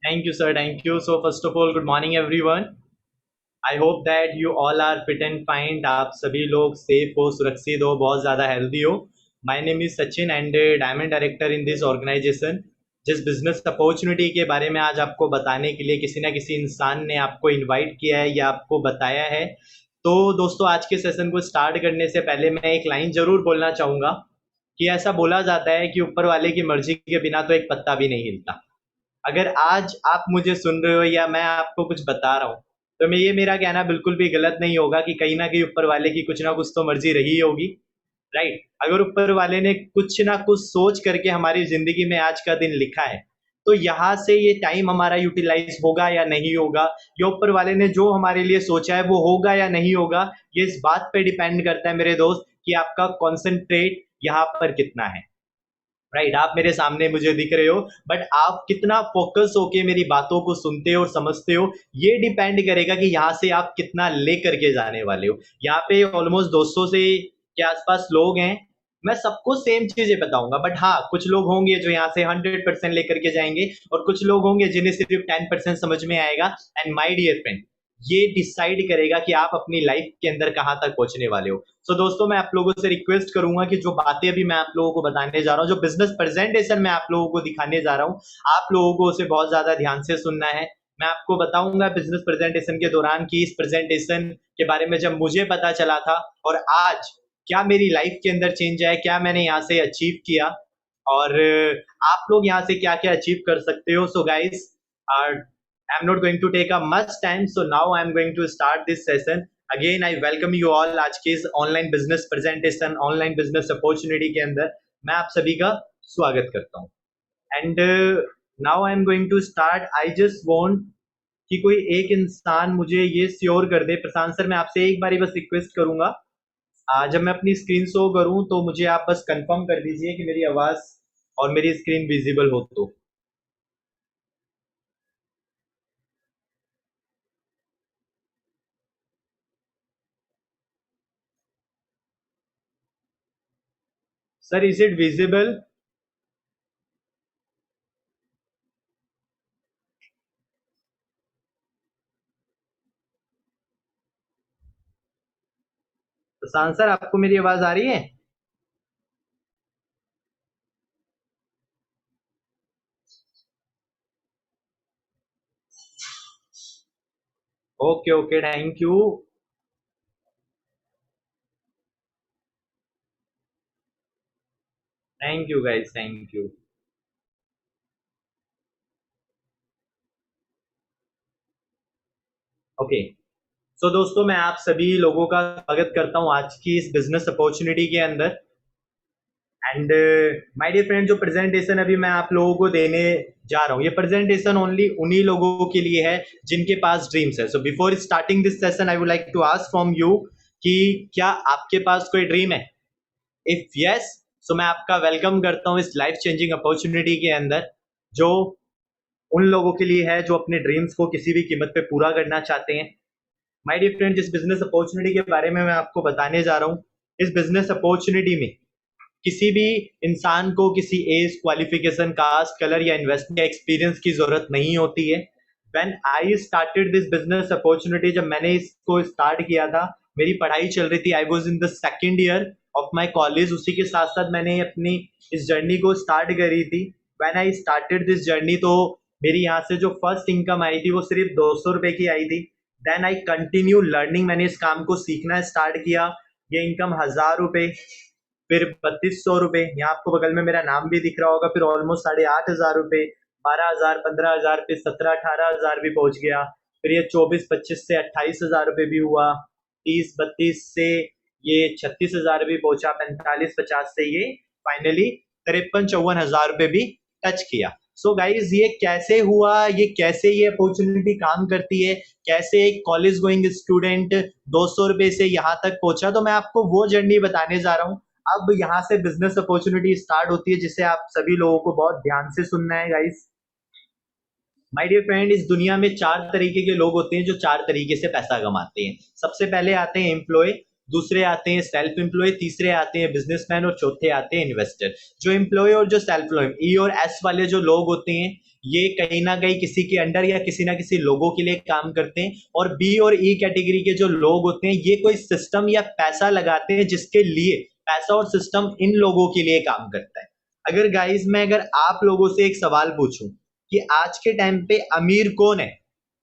Thank you, sir. Thank you. So, first of all, good morning, everyone. I hope that you all are fit and fine. आप सभी लोग safe हो, सुरक्षित हो, बहुत ज़्यादा हेल्दी हो. My name is Sachin and diamond director in this organization. जिस बिजनेस अपॉर्चुनिटी के बारे में आज आपको बताने के लिए किसी ना किसी इंसान ने आपको इनवाइट किया है या आपको बताया है. तो दोस्तों, आज के सेशन को स्टार्ट करने से पहले मैं एक लाइन जरूर बोलना चाहूँगा कि ऐसा बोला जाता है कि ऊपर वाले की मर्जी के बिना तो एक पत्ता भी नहीं हिलता. अगर आज आप मुझे सुन रहे हो या मैं आपको कुछ बता रहा हूँ, तो मैं ये मेरा कहना बिल्कुल भी गलत नहीं होगा कि कहीं ना कहीं ऊपर वाले की कुछ ना कुछ तो मर्जी रही होगी. राइट. अगर ऊपर वाले ने कुछ ना कुछ सोच करके हमारी जिंदगी में आज का दिन लिखा है, तो यहाँ से ये टाइम हमारा यूटिलाइज होगा या नहीं होगा, या ऊपर वाले ने जो हमारे लिए सोचा है वो होगा या नहीं होगा, ये इस बात पे डिपेंड करता है मेरे दोस्त कि आपका कॉन्सेंट्रेट यहाँ पर कितना है. राइट. आप मेरे सामने मुझे दिख रहे हो, बट आप कितना फोकस होके मेरी बातों को सुनते हो और समझते हो, ये डिपेंड करेगा कि यहाँ से आप कितना ले करके जाने वाले हो. यहाँ पे ऑलमोस्ट 200 से के आसपास लोग हैं. मैं सबको सेम चीजें बताऊंगा, बट हाँ, कुछ लोग होंगे जो यहाँ से 100% लेकर के जाएंगे और कुछ लोग होंगे जिन्हें सिर्फ 10% समझ में आएगा. एंड माई डियर फ्रेंड, ये डिसाइड करेगा कि आप अपनी लाइफ के अंदर कहां तक पहुंचने वाले हो. सो दोस्तों, मैं आप लोगों से रिक्वेस्ट करूंगा कि जो बातें अभी मैं आप लोगों को बताने जा रहा हूँ, जो बिजनेस प्रेजेंटेशन मैं आप लोगों को दिखाने जा रहा हूँ, आप लोगों को उसे बहुत ज्यादा ध्यान से सुनना है. मैं आपको बताऊंगा बिजनेस प्रेजेंटेशन के दौरान कि इस प्रेजेंटेशन के बारे में जब मुझे पता चला था और आज क्या मेरी लाइफ के अंदर चेंज आया, क्या मैंने यहाँ से अचीव किया, और आप लोग यहाँ से क्या क्या अचीव कर सकते हो. So guys, I'm not going to take up much time, so now I'm going to start this session. Again, I welcome you all आज के इस online business presentation, online business opportunity के अंदर मैं आप सभी का स्वागत करता हूँ. And now I am going to start. I just want कि कोई एक इंसान मुझे ये श्योर कर दे. प्रशांत सर, मैं आपसे एक बारी बस रिक्वेस्ट करूंगा, जब मैं अपनी स्क्रीन शो करूं तो मुझे आप बस कंफर्म कर दीजिए कि मेरी आवाज और मेरी स्क्रीन विजिबल हो. तो sir, is it visible? Prashant sir, आपको मेरी आवाज आ रही है? Okay okay, thank you. Thank you guys, thank you. Okay. So दोस्तों, मैं आप सभी लोगों का स्वागत करता हूं आज की इस बिजनेस अपॉर्चुनिटी के अंदर. एंड माय डियर फ्रेंड, जो प्रेजेंटेशन अभी मैं आप लोगों को देने जा रहा हूँ, ये प्रेजेंटेशन ओनली उन्हीं लोगों के लिए है जिनके पास ड्रीम्स है. So before starting this session, I would like to ask from you कि क्या आपके पास कोई ड्रीम है? इफ यस, सो मैं आपका वेलकम करता हूँ इस लाइफ चेंजिंग अपॉर्चुनिटी के अंदर, जो उन लोगों के लिए है जो अपने ड्रीम्स को किसी भी कीमत पे पूरा करना चाहते हैं. माय डियर फ्रेंड, जिस बिजनेस अपॉर्चुनिटी के बारे में मैं आपको बताने जा रहा हूँ, इस बिजनेस अपॉर्चुनिटी में किसी भी इंसान को किसी एज, क्वालिफिकेशन, कास्ट, कलर या इन्वेस्टमेंट एक्सपीरियंस की जरूरत नहीं होती है. When I started this business opportunity, जब मैंने इसको स्टार्ट किया था, मेरी पढ़ाई चल रही थी. I was in the second year of my college. उसी के साथ साथ मैंने अपनी इस जर्नी को स्टार्ट करी थी. When I started this journey, तो मेरी यहाँ से जो फर्स्ट इनकम आई थी वो सिर्फ 200 रुपए की आई थी. Then I continue learning. मैंने इस काम को सीखना स्टार्ट किया. ये इनकम 1000 रुपए, फिर 3200 रुपए, यहाँ आपको बगल में मेरा नाम भी दिख रहा होगा, फिर ऑलमोस्ट 8500 रुपए, 12,000, 15,000, फिर 17-18 हजार भी पहुंच गया. फिर ये 24-25 से 28 हजार रुपए भी हुआ. 30-32 से ये 36 हजार भी पहुंचा. 45-50 से ये फाइनली 53-54 हजार रुपए भी टच किया. सो गाइज, ये कैसे हुआ, ये कैसे ये अपॉर्चुनिटी काम करती है, कैसे एक कॉलेज गोइंग स्टूडेंट 200 रुपए से यहाँ तक पहुंचा, तो मैं आपको वो जर्नी बताने जा रहा हूँ. अब यहाँ से बिजनेस अपॉर्चुनिटी स्टार्ट होती है, जिसे आप सभी लोगों को बहुत ध्यान से सुनना है गाइस. माय डियर फ्रेंड, इस दुनिया में चार तरीके के लोग होते हैं जो चार तरीके से पैसा कमाते हैं. सबसे पहले आते हैं एम्प्लॉय, दूसरे आते हैं सेल्फ एम्प्लॉय, तीसरे आते हैं बिजनेसमैन और चौथे आते हैं इन्वेस्टर। जो एम्प्लॉय और जो सेल्फ एम्प्लॉय, ई और एस वाले जो लोग होते हैं, ये कहीं ना कहीं किसी के अंडर या किसी ना किसी लोगों के लिए काम करते हैं। और बी और ई कैटेगरी के जो लोग होते हैं, ये कोई सिस्टम या पैसा लगाते हैं, जिसके लिए पैसा और सिस्टम इन लोगों के लिए काम करता है। अगर गाइस मैं अगर आप लोगों से एक सवाल पूछूं कि आज के टाइम पे अमीर कौन है,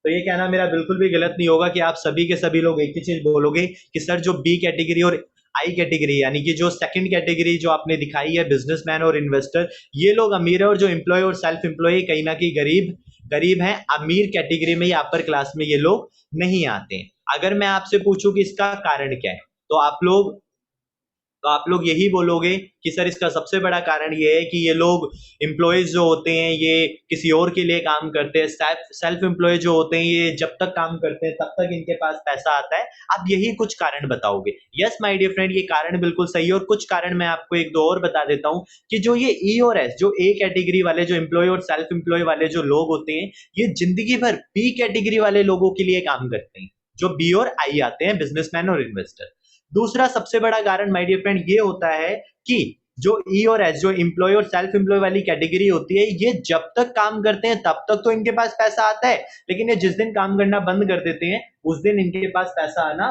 तो ये कहना मेरा बिल्कुल भी गलत नहीं होगा कि आप सभी के सभी लोग एक ही चीज बोलोगे कि सर जो बी कैटेगरी और आई कैटेगरी, यानी कि जो सेकंड कैटेगरी जो आपने दिखाई है बिजनेसमैन और इन्वेस्टर, ये लोग अमीर है, और जो एम्प्लॉय और सेल्फ एम्प्लॉय कहीं ना कहीं गरीब गरीब हैं। अमीर कैटेगरी में या अपर क्लास में ये लोग नहीं आते हैं। अगर मैं आपसे पूछूं कि इसका कारण क्या है, तो आप लोग यही बोलोगे कि सर इसका सबसे बड़ा कारण ये है कि ये लोग एम्प्लॉयज जो होते हैं ये किसी और के लिए काम करते हैं, सेल्फ एम्प्लॉय जो होते हैं ये जब तक काम करते हैं तब तक इनके पास पैसा आता है। आप यही कुछ कारण बताओगे। यस माय डियर फ्रेंड, ये कारण बिल्कुल सही है, और कुछ कारण मैं आपको एक दो और बता देता हूं कि जो ये ई और एस, जो ए कैटेगरी वाले जो एम्प्लॉय और सेल्फ एम्प्लॉय वाले जो लोग होते हैं, ये जिंदगी भर बी कैटेगरी वाले लोगों के लिए काम करते हैं, जो बी और आई आते हैं, बिजनेसमैन और इन्वेस्टर। दूसरा सबसे बड़ा कारण माय डियर फ्रेंड ये होता है कि जो ई और एस, जो एम्प्लॉय और सेल्फ एम्प्लॉय वाली कैटेगरी होती है, ये जब तक काम करते हैं तब तक तो इनके पास पैसा आता है, लेकिन ये जिस दिन काम करना बंद कर देते हैं उस दिन इनके पास पैसा आना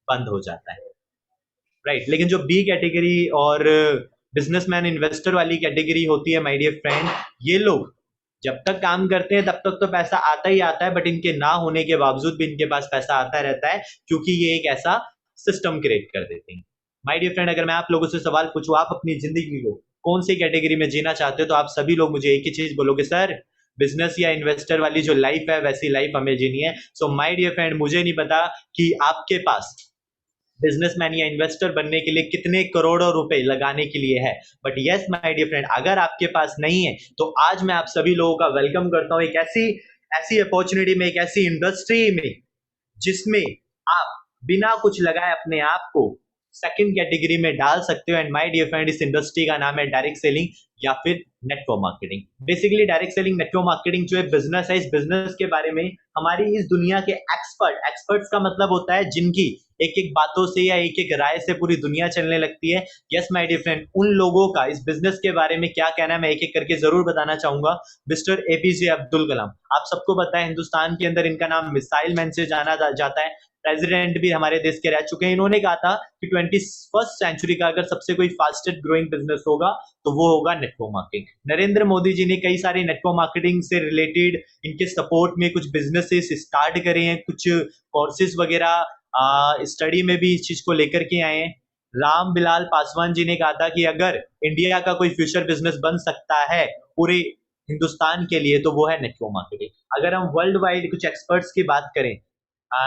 बंद हो जाता है, राइट। लेकिन जो बी कैटेगरी और बिजनेसमैन इन्वेस्टर वाली कैटेगरी होती है माय डियर फ्रेंड, ये लोग जब तक काम करते हैं तब तक तो पैसा आता ही आता है, बट इनके ना होने के बावजूद भी इनके पास पैसा आता रहता है, क्योंकि ये एक ऐसा सिस्टम क्रिएट कर देते हैं। माय डियर फ्रेंड, अगर मैं आप लोगों से सवाल पूछूं आप अपनी जिंदगी को कौन सी कैटेगरी में जीना चाहते हो, तो आप सभी लोग मुझे एक ही चीज बोलोगे, सर बिजनेस या इन्वेस्टर वाली जो लाइफ है वैसी लाइफ हमें जीनी है। सो माय डियर फ्रेंड, मुझे नहीं पता कि आपके पास बिजनेसमैन या इन्वेस्टर बनने के लिए कितने करोड़ों रुपए लगाने के लिए है, but yes my dear friend, अगर आपके पास नहीं है तो आज मैं आप सभी लोगों का वेलकम करता हूं एक ऐसी ऐसी अपॉर्चुनिटी में, एक ऐसी इंडस्ट्री में जिसमें आप बिना कुछ लगाए अपने आप को सेकंड कैटेगरी में डाल सकते हो। एंड माय डियर फ्रेंड, इस इंडस्ट्री का नाम है डायरेक्ट सेलिंग या फिर network marketing. Basically direct selling network marketing जो है बिजनेस है, इस बिजनेस के बारे में हमारी इस दुनिया के एक्सपर्ट्स का मतलब होता है जिनकी एक एक बातों से या एक एक राय से पूरी दुनिया चलने लगती है। यस माय डियर फ्रेंड, उन लोगों का इस बिजनेस के बारे में क्या कहना है मैं एक एक करके जरूर बताना चाहूंगा। मिस्टर एपीजे अब्दुल कलाम, आप सबको पता है हिंदुस्तान के अंदर इनका नाम मिसाइल मैन से जाना जाता है। प्रेसिडेंट भी हमारे देश के रह चुके हैं। इन्होंने कहा था कि 21st सेंचुरी का अगर सबसे कोई फास्टेस्ट ग्रोइंग बिजनेस होगा तो वो होगा नेटवर्क मार्केटिंग। नरेंद्र मोदी जी ने कई सारे नेटवर्क मार्केटिंग से रिलेटेड इनके सपोर्ट में कुछ बिजनेसेस स्टार्ट करे हैं, कुछ कोर्सेज वगैरह स्टडी में भी इस चीज को लेकर के आए हैं। राम बिलाल पासवान जी ने कहा था कि अगर इंडिया का कोई फ्यूचर बिजनेस बन सकता है पूरे हिंदुस्तान के लिए तो वो है नेटवर्क मार्केटिंग। अगर हम वर्ल्ड वाइड कुछ एक्सपर्ट्स की बात करें,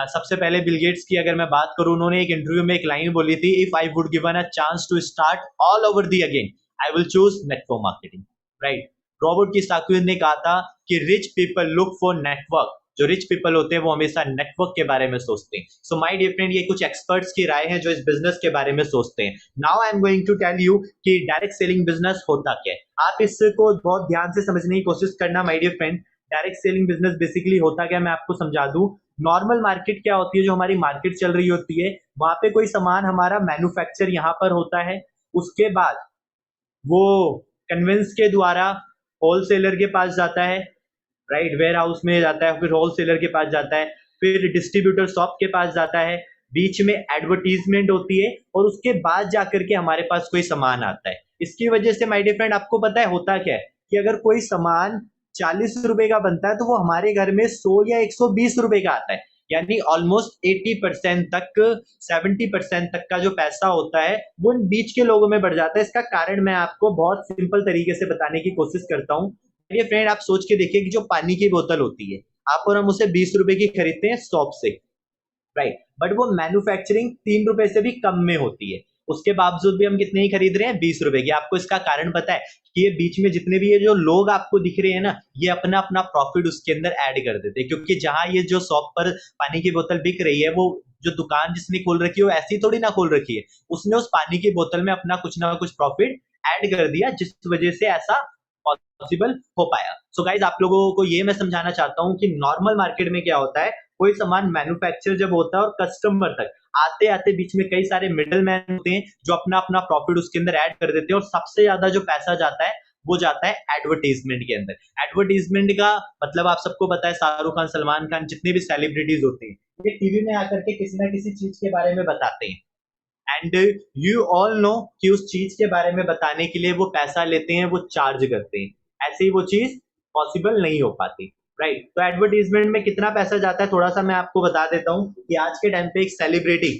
सबसे पहले बिल गेट्स की अगर मैं बात करूं, उन्होंने एक इंटरव्यू में एक लाइन बोली थी, if I would given a chance to start all over the again I will choose network marketing, right. Robert Kiyosaki ने कहा था कि rich people look for network, जो रिच पीपल होते हैं वो हमेशा नेटवर्क के बारे में सोचते हैं। सो माय डियर फ्रेंड, ये कुछ एक्सपर्ट्स की राय है जो इस बिजनेस के बारे में सोचते हैं। Now I am going to tell you कि डायरेक्ट सेलिंग बिजनेस होता क्या है। आप इसको बहुत ध्यान से समझने की कोशिश करना my dear friend. Direct selling business basically होता क्या, मैं आपको समझा दूं। नॉर्मल मार्केट क्या होती है, जो हमारी मार्केट चल रही होती है, वहां पे कोई सामान हमारा मैन्युफैक्चर यहाँ पर होता है, उसके बाद वो कन्वेंस के द्वारा होलसेलर के पास जाता है, राइट, वेयर हाउस में जाता है, फिर होलसेलर के पास जाता है, फिर डिस्ट्रीब्यूटर शॉप के पास जाता है, बीच में एडवर्टीजमेंट होती है, और उसके बाद जाकर के हमारे पास कोई सामान आता है। इसकी वजह से माय डियर फ्रेंड आपको पता है होता क्या है कि अगर कोई सामान 40 रुपए का बनता है तो वो हमारे घर में 100 या 120 रुपए का आता है, यानी ऑलमोस्ट 80% तक 70% तक का जो पैसा होता है वो इन बीच के लोगों में बढ़ जाता है। इसका कारण मैं आपको बहुत सिंपल तरीके से बताने की कोशिश करता हूँ। ये फ्रेंड आप सोच के देखिए कि जो पानी की बोतल होती है, आप और हम उसे 20 रुपए की खरीदते हैं शॉप से, राइट, बट वो मैन्युफैक्चरिंग 3 रुपए से भी कम में होती है, उसके बावजूद भी हम कितने ही खरीद रहे हैं, 20 रुपए की। आपको इसका कारण पता है कि ये बीच में जितने भी ये जो लोग आपको दिख रहे हैं ना, ये अपना अपना प्रॉफिट उसके अंदर ऐड कर देते हैं, क्योंकि जहां ये जो शॉप पर पानी की बोतल बिक रही है, वो जो दुकान जिसने खोल रखी है वो ऐसी थोड़ी ना खोल रखी है, उसने उस पानी की बोतल में अपना कुछ ना कुछ प्रॉफिट ऐड कर दिया, जिस वजह से ऐसा पॉसिबल हो पाया। सो गाइज आप लोगों को ये मैं समझाना चाहता हूँ कि नॉर्मल मार्केट में क्या होता है, कोई सामान मैन्युफैक्चर जब होता है और कस्टमर तक आते आते बीच में कई सारे मिडल मैन होते हैं जो अपना अपना प्रॉफिट उसके अंदर ऐड कर देते हैं, और सबसे ज्यादा जो पैसा जाता है वो जाता है एडवर्टीजमेंट के अंदर। एडवर्टीजमेंट का मतलब आप सबको पता है, शाहरुख खान, सलमान खान, जितने भी सेलिब्रिटीज होते हैं ये टीवी में आकर के किसी ना किसी चीज के बारे में बताते हैं, एंड यू ऑल नो कि उस चीज के बारे में बताने के लिए वो पैसा लेते हैं, वो चार्ज करते हैं, ऐसे ही वो चीज पॉसिबल नहीं हो पाती। राइट, तो एडवर्टीजमेंट में कितना पैसा जाता है थोड़ा सा मैं आपको बता देता हूँ कि आज के टाइम पे एक सेलिब्रिटी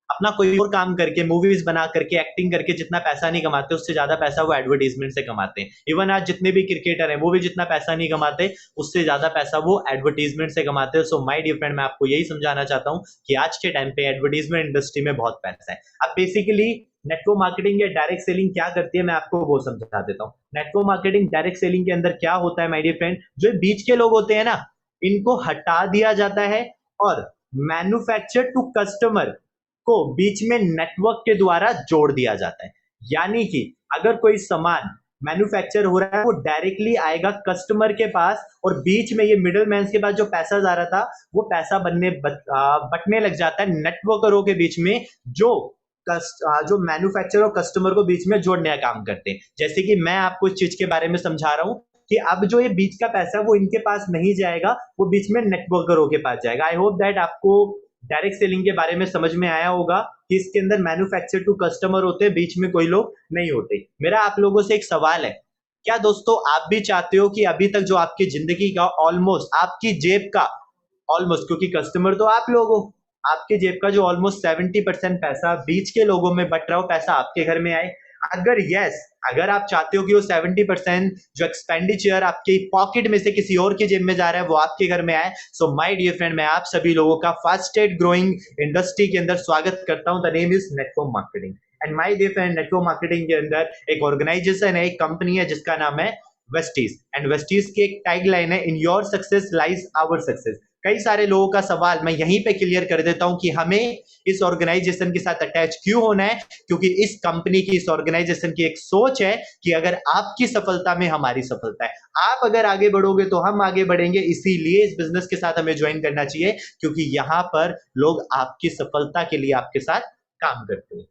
अपना कोई और काम करके, मूवीज बना करके, एक्टिंग करके जितना पैसा नहीं कमाते, उससे ज्यादा पैसा वो एडवर्टीजमेंट से कमाते हैं। इवन आज जितने भी क्रिकेटर हैं वो भी जितना पैसा नहीं कमाते, उससे ज्यादा पैसा वो एडवर्टीजमेंट से कमाते हैं। सो माय डियर फ्रेंड, मैं आपको यही समझाना चाहता हूँ कि आज के टाइम पे एडवर्टीजमेंट इंडस्ट्री में बहुत पैसा है। अब बेसिकली नेटवर्क मार्केटिंग या डायरेक्ट सेलिंग क्या करती है, मैं आपको वो समझा देता हूँ। नेटवर्क मार्केटिंग डायरेक्ट सेलिंग के अंदर क्या होता है माय डियर फ्रेंड, जो बीच के लोग होते हैं ना, इनको हटा दिया जाता है और मैन्युफैक्चर टू कस्टमर को बीच में नेटवर्क के द्वारा जोड़ दिया जाता है। यानी कि अगर कोई सामान मैन्युफैक्चर हो रहा है वो डायरेक्टली आएगा कस्टमर के पास, और बीच में ये मिडल मैन के पास जो पैसा जा रहा था वो पैसा बटने लग जाता है नेटवर्करों के बीच में, जो मैन्युफैक्चर और कस्टमर को बीच में जोड़ने का काम करते हैं। जैसे कि मैं आपको इस चीज के बारे में समझा रहा हूं कि अब जो ये बीच का पैसा है वो इनके पास नहीं जाएगा, वो बीच में नेटवर्करों के पास जाएगा। आई होप दैट आपको डायरेक्ट सेलिंग के बारे में समझ में आया होगा कि इसके अंदर मैन्युफैक्चर टू कस्टमर होते हैं, बीच में कोई लोग नहीं होते। मेरा आप लोगों से एक सवाल है, क्या दोस्तों आप भी चाहते हो कि अभी तक जो आपकी जिंदगी का ऑलमोस्ट, आपकी जेब का ऑलमोस्ट, क्योंकि कस्टमर तो आप लोग हो, आपके जेब का जो ऑलमोस्ट 70% पैसा बीच के लोगों में बट रहा हो, पैसा आपके घर में आए? अगर यस, अगर आप चाहते हो कि वो 70% जो एक्सपेंडिचर आपके पॉकेट में से किसी और की जेब में जा रहा है वो आपके घर में आए, सो माय डियर फ्रेंड, मैं आप सभी लोगों का फास्टेस्ट ग्रोइंग इंडस्ट्री के अंदर स्वागत करता हूं। The name is network marketing. And my dear friend, network marketing के अंदर एक ऑर्गेनाइजेशन है, एक कंपनी है जिसका नाम है वेस्टीज। एंड वेस्टीज की एक टैगलाइन है, in your success lies our success. कई सारे लोगों का सवाल मैं यहीं पे क्लियर कर देता हूं कि हमें इस ऑर्गेनाइजेशन के साथ अटैच क्यों होना है, क्योंकि इस कंपनी की, इस ऑर्गेनाइजेशन की एक सोच है कि अगर आपकी सफलता में हमारी सफलता है, आप अगर आगे बढ़ोगे तो हम आगे बढ़ेंगे। इसीलिए इस बिजनेस के साथ हमें ज्वाइन करना चाहिए, क्योंकि यहां पर लोग आपकी सफलता के लिए आपके साथ काम करते हैं।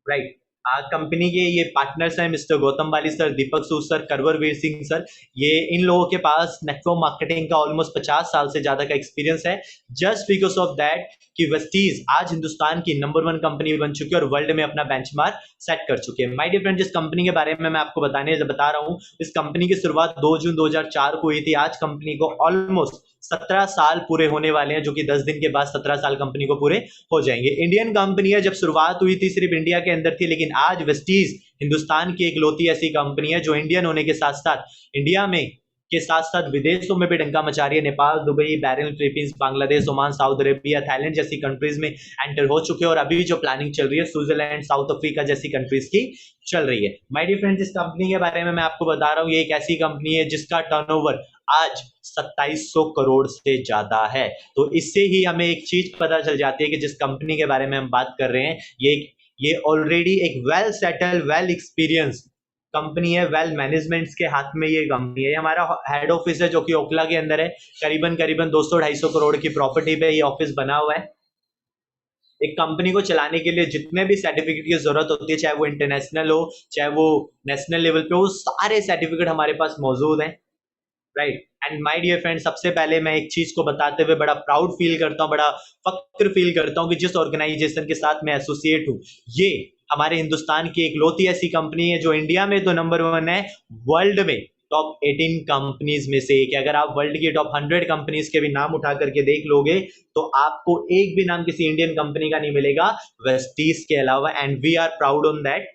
राइट, कंपनी के ये पार्टनर्स हैं मिस्टर गौतम बाली सर, दीपक सूद सर, करवरवीर सिंह सर। ये इन लोगों के पास नेटवर्क मार्केटिंग का ऑलमोस्ट 50 साल से ज्यादा का एक्सपीरियंस है। जस्ट बिकॉज ऑफ दैट कि वेस्टीज आज हिंदुस्तान की नंबर 1 कंपनी बन चुकी है और वर्ल्ड में अपना बेंचमार्क सेट कर चुके हैं। माय डियर फ्रेंड, जिस कंपनी के बारे में मैं आपको बता रहा हूँ, इस कंपनी की शुरुआत 2 जून 2004 को हुई थी। आज कंपनी को ऑलमोस्ट 17 साल पूरे होने वाले हैं, जो कि 10 दिन के बाद 17 साल कंपनी को पूरे हो जाएंगे। इंडियन कंपनी है, जब शुरुआत हुई थी सिर्फ इंडिया के अंदर थी, लेकिन आज वेस्टीज हिंदुस्तान की इकलौती ऐसी कंपनी है जो इंडियन होने के साथ साथ इंडिया में के साथ साथ विदेशों में भी डंका मचा रही है। Nepal, Dubai, Bahrain, Philippines, Bangladesh, Oman, Saudi Arabia, Thailand जैसी कंट्रीज में एंटर हो चुके हैं, और अभी जो प्लानिंग चल रही है स्विट्जरलैंड, साउथ अफ्रीका जैसी कंट्रीज की चल रही है। माय डियर फ्रेंड्स, इस कंपनी के बारे में मैं आपको बता रहा हूँ, ये एक ऐसी कंपनी है जिसका टर्नओवर आज 2700 करोड़ से ज्यादा है। तो इससे ही हमें एक चीज पता चल जाती है कि जिस कंपनी के बारे में हम बात कर रहे हैं, ये ऑलरेडी एक well settle, well experience company है, वेल मैनेजमेंट के हाथ में ये कंपनी है। हमारा हेड ऑफिस है जो कि ओखला के अंदर है, करीबन 200-250 करोड़ की प्रॉपर्टी पे ये ऑफिस बना हुआ है। एक कंपनी को चलाने के लिए जितने भी सर्टिफिकेट की जरूरत होती है, चाहे वो इंटरनेशनल हो चाहे वो नेशनल लेवल पे हो, सारे सर्टिफिकेट हमारे पास मौजूद हैं। Right, and my dear friend, सबसे पहले मैं एक चीज को बताते हुए बड़ा प्राउड फील करता हूँ, बड़ा फक्र फील करता हूँ कि जिस ऑर्गेनाइजेशन के साथ मैं एसोसिएट हूँ, ये हमारे हिंदुस्तान की इकलौती ऐसी कंपनी है जो इंडिया में तो नंबर 1 है, वर्ल्ड में टॉप 18 कंपनीज में से एक है। अगर आप वर्ल्ड की टॉप 100 कंपनीज के भी नाम उठा करके देख लोगे तो आपको एक भी नाम किसी इंडियन कंपनी का नहीं मिलेगा वेस्टीज के अलावा, and we are proud on that.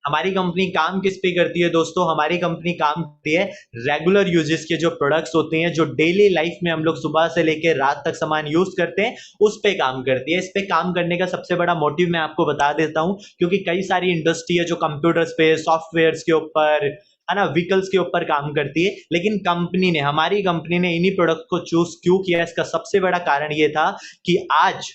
हमारी कंपनी काम किस पे करती है दोस्तों? हमारी कंपनी काम करती है रेगुलर यूजेस के जो प्रोडक्ट्स होते हैं, जो डेली लाइफ में हम लोग सुबह से लेकर रात तक सामान यूज करते हैं, उस पे काम करती है। इस पे काम करने का सबसे बड़ा मोटिव मैं आपको बता देता हूं, क्योंकि कई सारी इंडस्ट्री है जो कंप्यूटर्स पे, सॉफ्टवेयर के ऊपर, है ना, व्हीकल्स के ऊपर काम करती है, लेकिन हमारी कंपनी ने इन्हीं प्रोडक्ट को चूज क्यों किया? इसका सबसे बड़ा कारण ये था कि आज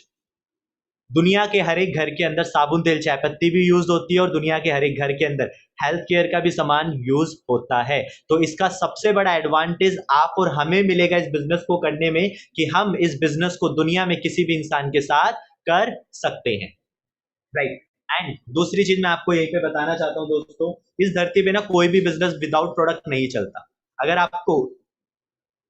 दुनिया के हर एक घर के अंदर साबुन तेल चाय पत्ती भी यूज होती है और दुनिया के हर एक घर के अंदर हेल्थ केयर का भी सामान यूज होता है। तो इसका सबसे बड़ा एडवांटेज आप और हमें मिलेगा इस बिजनेस को करने में कि हम इस बिजनेस को दुनिया में किसी भी इंसान के साथ कर सकते हैं, राइट। एंड दूसरी चीज मैं आपको यहीं पे बताना चाहता हूं दोस्तों, इस धरती पे ना कोई भी बिजनेस विदाउट प्रोडक्ट नहीं चलता। अगर आपको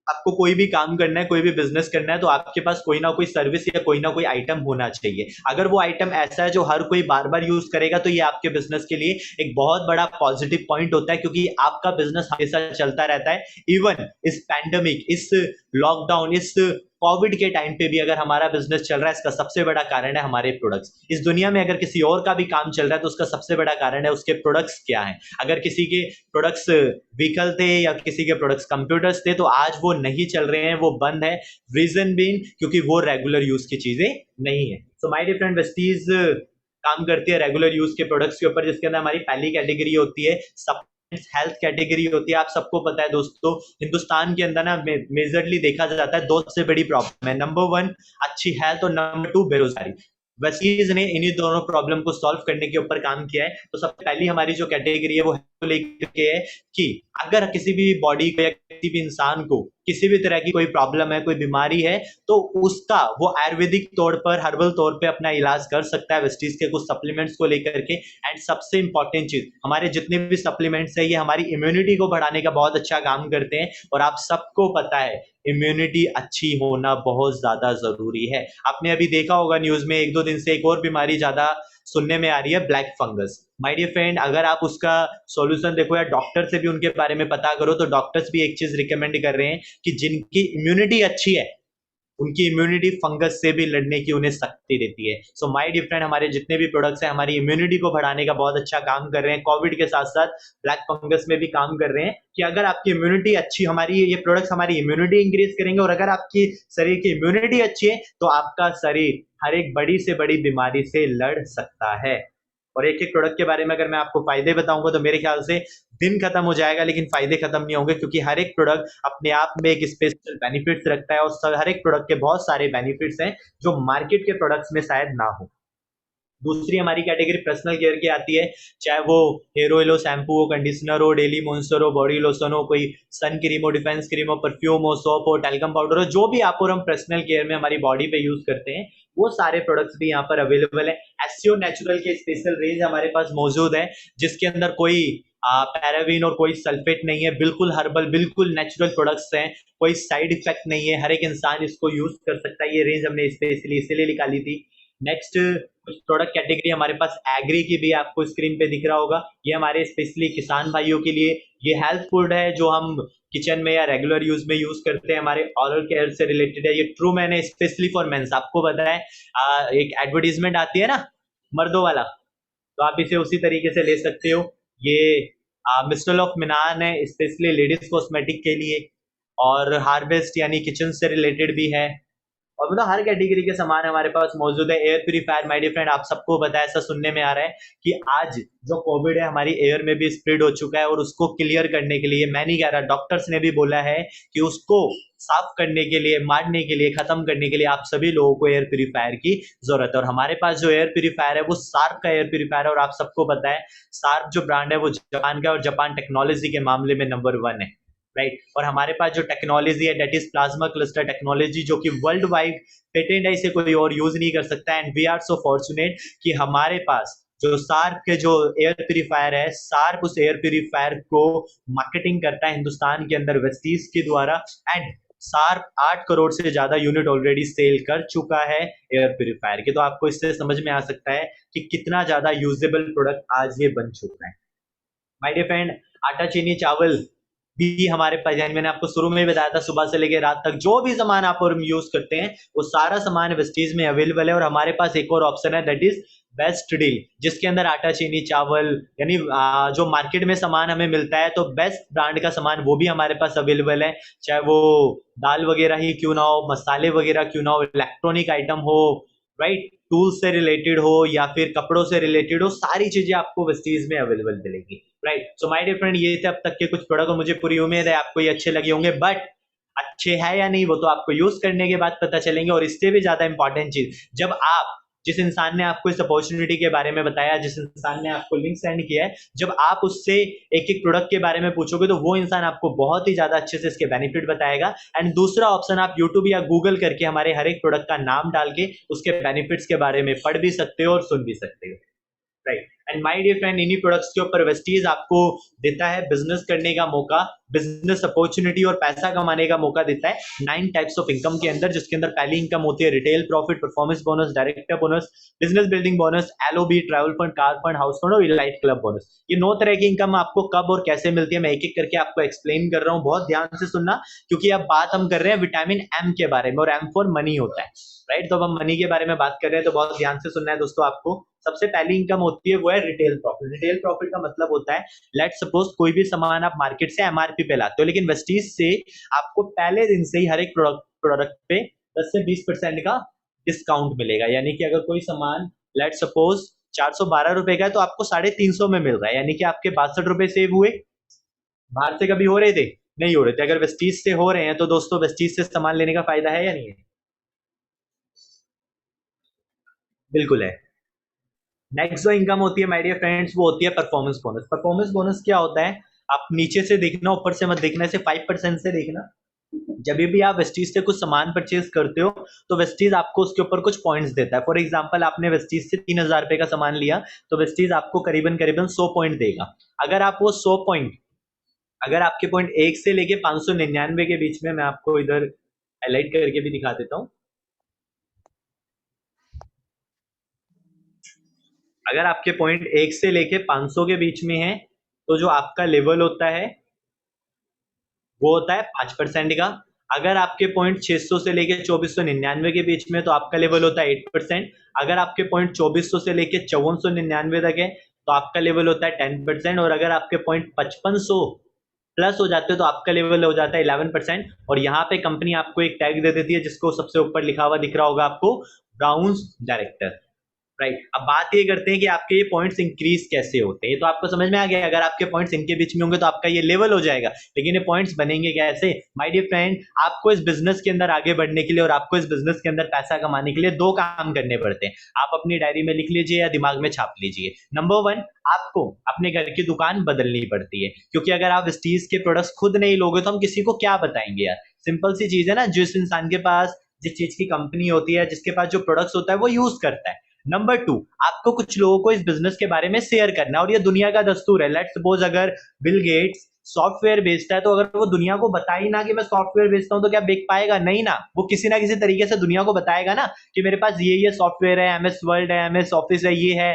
आपको कोई भी काम करना है, कोई भी बिजनेस करना है, तो आपके पास कोई ना कोई सर्विस या कोई ना कोई आइटम होना चाहिए। अगर वो आइटम ऐसा है जो हर कोई बार बार यूज करेगा तो ये आपके बिजनेस के लिए एक बहुत बड़ा पॉजिटिव पॉइंट होता है, क्योंकि आपका बिजनेस हमेशा चलता रहता है। इवन इस पैंडमिक, इस लॉकडाउन, इस कोविड के टाइम पे भी अगर हमारा बिजनेस चल रहा है, इसका सबसे बड़ा कारण है हमारे प्रोडक्ट्स। इस दुनिया में अगर किसी और का भी काम चल रहा है तो उसका सबसे बड़ा कारण है उसके प्रोडक्ट्स क्या हैं। अगर किसी के प्रोडक्ट्स व्हीकल थे या किसी के प्रोडक्ट्स कंप्यूटर्स थे तो आज वो नहीं चल रहे हैं, वो बंद है। रीजन बीइंग क्योंकि वो रेगुलर यूज की चीजें नहीं है। So my dear friend, Vestige काम करती है रेगुलर यूज के प्रोडक्ट्स के ऊपर, जिसके अंदर हमारी पहली कैटेगरी होती है हेल्थ कैटेगरी होती है। आप सबको पता है दोस्तों, हिंदुस्तान के अंदर ना मेजरली देखा जाता है दो सबसे बड़ी प्रॉब्लम है, नंबर वन अच्छी हेल्थ और नंबर टू बेरोजगारी। वसीज ने इन्हीं दोनों प्रॉब्लम को सॉल्व करने के ऊपर काम किया है। तो सबसे पहली हमारी जो कैटेगरी है वो लेकर के है कि अगर किसी भी बॉडी को या किसी भी इंसान को किसी भी तरह की कोई प्रॉब्लम है, कोई बीमारी है, तो उसका वो आयुर्वेदिक तौर पर, हर्बल तौर पे अपना इलाज कर सकता है वेस्टीज के कुछ सप्लीमेंट्स को लेकर के। एंड सबसे इंपॉर्टेंट चीज, हमारे जितने भी सप्लीमेंट्स है ये हमारी इम्यूनिटी को बढ़ाने का बहुत अच्छा काम करते हैं। और आप सबको पता है इम्यूनिटी अच्छी होना बहुत ज्यादा जरूरी है। आपने अभी देखा होगा न्यूज में एक दो दिन से एक और बीमारी ज्यादा सुनने में आ रही है, black fungus. My dear friend, अगर आप उसका सॉल्यूशन देखो या डॉक्टर से भी उनके बारे में पता करो तो डॉक्टर्स भी एक चीज रिकमेंड कर रहे हैं कि जिनकी इम्यूनिटी अच्छी है उनकी इम्यूनिटी फंगस से भी लड़ने की उन्हें शक्ति देती है। सो माय डियर फ्रेंड, हमारे जितने भी प्रोडक्ट्स हैं हमारी इम्यूनिटी को बढ़ाने का बहुत अच्छा काम कर रहे हैं। कोविड के साथ साथ ब्लैक फंगस में भी काम कर रहे हैं कि अगर आपकी इम्यूनिटी अच्छी, हमारी ये प्रोडक्ट्स हमारी इम्यूनिटी इंक्रीज करेंगे। और अगर आपकी शरीर की इम्यूनिटी अच्छी है तो आपका शरीर हर एक बड़ी से बड़ी बीमारी से लड़ सकता है। और एक एक प्रोडक्ट के बारे में अगर मैं आपको फायदे बताऊंगा तो मेरे ख्याल से दिन खत्म हो जाएगा, लेकिन फायदे खत्म नहीं होंगे, क्योंकि हर एक प्रोडक्ट अपने आप में एक स्पेशल बेनिफिट्स रखता है और हर एक प्रोडक्ट के बहुत सारे बेनिफिट्स हैं जो मार्केट के प्रोडक्ट्स में शायद ना हो। दूसरी हमारी कैटेगरी पर्सनल केयर की आती है, चाहे वो हेयर ऑयल हो, शैम्पू हो, कंडीशनर हो, डेली मॉइस्चर हो, बॉडी लोशन हो, कोई सन क्रीम हो, डिफेंस क्रीम हो, परफ्यूम हो, सोप हो, टेल्कम पाउडर हो, जो भी आप और हम पर्सनल केयर में हमारी बॉडी पे यूज करते हैं वो सारे प्रोडक्ट्स भी यहाँ पर अवेलेबल है। एससीओ नेचुरल के स्पेशल रेंज हमारे पास मौजूद है, जिसके अंदर कोई पैराविन और कोई सल्फेट नहीं है, बिल्कुल हर्बल, बिल्कुल नेचुरल प्रोडक्ट्स हैं, कोई साइड इफेक्ट नहीं है, हर एक इंसान इसको यूज कर सकता है। ये रेंज हमने स्पेशली इसीलिए निकाली थी। नेक्स्ट कुछ प्रोडक्ट कैटेगरी हमारे पास एग्री की भी आपको स्क्रीन पे दिख रहा होगा, ये हमारे स्पेशली किसान भाइयों के लिए ये हेल्थ फूड है जो हम किचन में या रेगुलर यूज में यूज करते हैं, हमारे ऑरल केयर से रिलेटेड है। ये ट्रू मैन है, स्पेशली फॉर मेंस। आपको पता है एक एडवर्टीजमेंट आती है ना मर्दों वाला, तो आप इसे उसी तरीके से ले सकते हो। ये मिस्टर ऑफ मिनान है, स्पेशली लेडीज कॉस्मेटिक के लिए, और हार्वेस्ट यानी किचन से रिलेटेड भी है। और मतलब हर कैटेगरी के सामान हमारे पास मौजूद है। Air purifier, my dear friend, आप सबको पता है, ऐसा सुनने में आ रहा है कि आज जो कोविड है हमारी एयर में भी स्प्रेड हो चुका है, और उसको क्लियर करने के लिए, मैं नहीं कह रहा, डॉक्टर्स ने भी बोला है कि उसको साफ करने के लिए, मारने के लिए, खत्म करने के लिए आप सभी लोगों को एयर प्यूरीफायर की जरूरत है। और हमारे पास जो एयर प्यूरीफायर है वो सार्प का एयर प्यूरीफायर है, और आप सबको पता है सार्प जो ब्रांड है वो जापान का, और जापान टेक्नोलॉजी के मामले में नंबर 1 है, राइट। और हमारे पास जो टेक्नोलॉजी है that is plasma cluster technology, जो कि वर्ल्ड वाइड पेटेंट है, इसे कोई और यूज नहीं कर सकता है। And we are so fortunate कि हमारे पास जो सार्प के जो एयर प्यूरीफायर है, सार्प उस एयर प्यूरीफायर को मार्केटिंग करता है हिंदुस्तान के अंदर वेस्टीज के द्वारा। एंड सार्प 8 करोड़ से ज्यादा यूनिट ऑलरेडी सेल कर चुका है एयर प्यूरीफायर के। तो आपको इससे समझ में आ सकता है कि कितना ज्यादा यूजेबल प्रोडक्ट आज ये बन चुका है। माय डियर फ्रेंड, आटा चीनी चावल भी हमारे पास, यानी मैंने आपको शुरू में ही बताया था, सुबह से लेकर रात तक जो भी सामान आप और हम यूज करते हैं वो सारा सामान वेस्टीज में अवेलेबल है। और हमारे पास एक और ऑप्शन है दैट इज बेस्ट डील, जिसके अंदर आटा चीनी चावल यानी जो मार्केट में सामान हमें मिलता है तो बेस्ट ब्रांड का सामान वो भी हमारे पास अवेलेबल है, चाहे वो दाल वगैरह ही क्यों ना हो, मसाले वगैरह क्यों ना हो, इलेक्ट्रॉनिक आइटम हो, राइट, टूल्स से रिलेटेड हो या फिर कपड़ों से रिलेटेड हो, सारी चीजें आपको वेस्टीज में अवेलेबल मिलेगी, right. So my dear friend, ये थे अब तक के कुछ प्रोडक्ट, और मुझे पूरी उम्मीद है आपको ये अच्छे लगे होंगे। बट अच्छे हैं या नहीं वो तो आपको यूज करने के बाद पता चलेंगे। और इससे भी ज्यादा इंपॉर्टेंट चीज, जब आप जिस इंसान ने आपको इस अपॉर्चुनिटी के बारे में बताया, जिस इंसान ने आपको लिंक सेंड किया है, जब आप उससे एक एक प्रोडक्ट के बारे में पूछोगे तो वो इंसान आपको बहुत ही ज्यादा अच्छे से इसके बेनिफिट बताएगा। एंड दूसरा ऑप्शन, आप यूट्यूब या गूगल करके हमारे हर एक प्रोडक्ट का नाम डाल के उसके बेनिफिट्स के बारे में पढ़ भी सकते हो और सुन भी सकते हो, right. And my dear friend, इन्हीं प्रोडक्ट्स के ऊपर वेस्टीज आपको देता है बिजनेस करने का मौका, बिजनेस अपॉर्चुनिटी और पैसा कमाने का मौका देता है 9 टाइप्स ऑफ इनकम के अंदर, जिसके अंदर पहली इनकम होती है retail profit, performance bonus, director bonus, business building bonus, LOB, travel fund, car fund, house fund और इलाइट क्लब बोनस। ये 9 तरह की इनकम आपको कब और कैसे मिलती है मैं एक एक करके आपको एक्सप्लेन कर रहा हूँ, बहुत ध्यान से सुनना, क्योंकि अब बात हम कर रहे हैं विटामिन एम के बारे में, और एम फॉर मनी होता है, राइट। तो अब हम मनी के बारे में बात कर रहे हैं, तो बहुत ध्यान से सुनना है दोस्तों आपको। सबसे पहली इनकम होती है वो है रिटेल प्रॉफिट। रिटेल प्रॉफिट का मतलब होता है, लेट सपोज कोई भी सामान आप मार्केट से एमआरपी पे लाते हो, लेकिन वेस्टीज से आपको पहले दिन से ही हर एक प्रोडक्ट पे 10 से 20% का डिस्काउंट मिलेगा। यानी कि अगर कोई सामान लेट सपोज 412 रुपए का है तो आपको 350 में मिल रहा है, यानी कि आपके 62 रुपए सेव हुए। बाहर से कभी हो रहे थे? नहीं हो रहे थे। अगर वेस्टीज से हो रहे हैं तो दोस्तों वेस्टीज से सामान लेने का फायदा है या नहीं है? बिल्कुल है। नेक्स्ट जो इनकम होती है माय डियर फ्रेंड्स, वो होती है परफॉर्मेंस बोनस। परफॉर्मेंस बोनस क्या होता है? आप नीचे से देखना, ऊपर से मत देखना, इसे 5% से देखना। जब भी आप वेस्टीज से कुछ सामान परचेज करते हो तो वेस्टीज आपको उसके ऊपर कुछ पॉइंट्स देता है। फॉर एग्जांपल, आपने वेस्टीज से 3000 रुपए का सामान लिया तो वेस्टीज आपको करीबन करीबन 100 पॉइंट देगा। अगर आप वो 100 पॉइंट, अगर आपके पॉइंट 1 से लेके 599 के बीच में, मैं आपको इधर हाईलाइट करके भी दिखा देता हूं, अगर आपके पॉइंट 1 से लेके 500 के बीच में है तो जो आपका लेवल होता है वो होता है 5% का। अगर आपके पॉइंट 600 से लेके 2499 के बीच में तो आपका लेवल होता है 8%। अगर आपके पॉइंट 2400 से लेके 5499 तक है तो आपका लेवल होता है 10%। और अगर आपके पॉइंट 5500 प्लस हो जाते हैं तो आपका लेवल हो जाता है 11%। और यहाँ पे कंपनी आपको एक टैग दे देती है जिसको सबसे ऊपर लिखा हुआ दिख रहा होगा आपको, ब्राउन्स डायरेक्टर, राइट। अब बात ये करते हैं कि आपके ये पॉइंट्स इंक्रीज कैसे होते हैं। तो आपको समझ में आ गया, अगर आपके पॉइंट्स इनके बीच में होंगे तो आपका ये लेवल हो जाएगा, लेकिन ये पॉइंट्स बनेंगे कैसे? माय डियर फ्रेंड, आपको इस बिजनेस के अंदर आगे बढ़ने के लिए और आपको इस बिजनेस के अंदर पैसा कमाने के लिए 2 काम करने पड़ते हैं। आप अपनी डायरी में लिख लीजिए या दिमाग में छाप लीजिए। नंबर 1, आपको अपने घर की दुकान बदलनी पड़ती है, क्योंकि अगर आप स्टीज के प्रोडक्ट्स खुद नहीं लोगे तो हम किसी को क्या बताएंगे यार। सिंपल सी चीज है ना, जिस इंसान के पास जिस चीज की कंपनी होती है, जिसके पास जो प्रोडक्ट्स होता है वो यूज करता है। नंबर 2, आपको कुछ लोगों को इस बिजनेस के बारे में शेयर करना, और ये दुनिया का दस्तूर है। लेट सपोज अगर बिल गेट्स सॉफ्टवेयर बेचता है तो अगर वो दुनिया को बताई ना कि मैं सॉफ्टवेयर बेचता हूं तो क्या बिक पाएगा? नहीं ना। वो किसी ना किसी तरीके से दुनिया को बताएगा ना कि मेरे पास ये सॉफ्टवेयर है, एमएस वर्ल्ड है, एमएस ऑफिस है, ये है,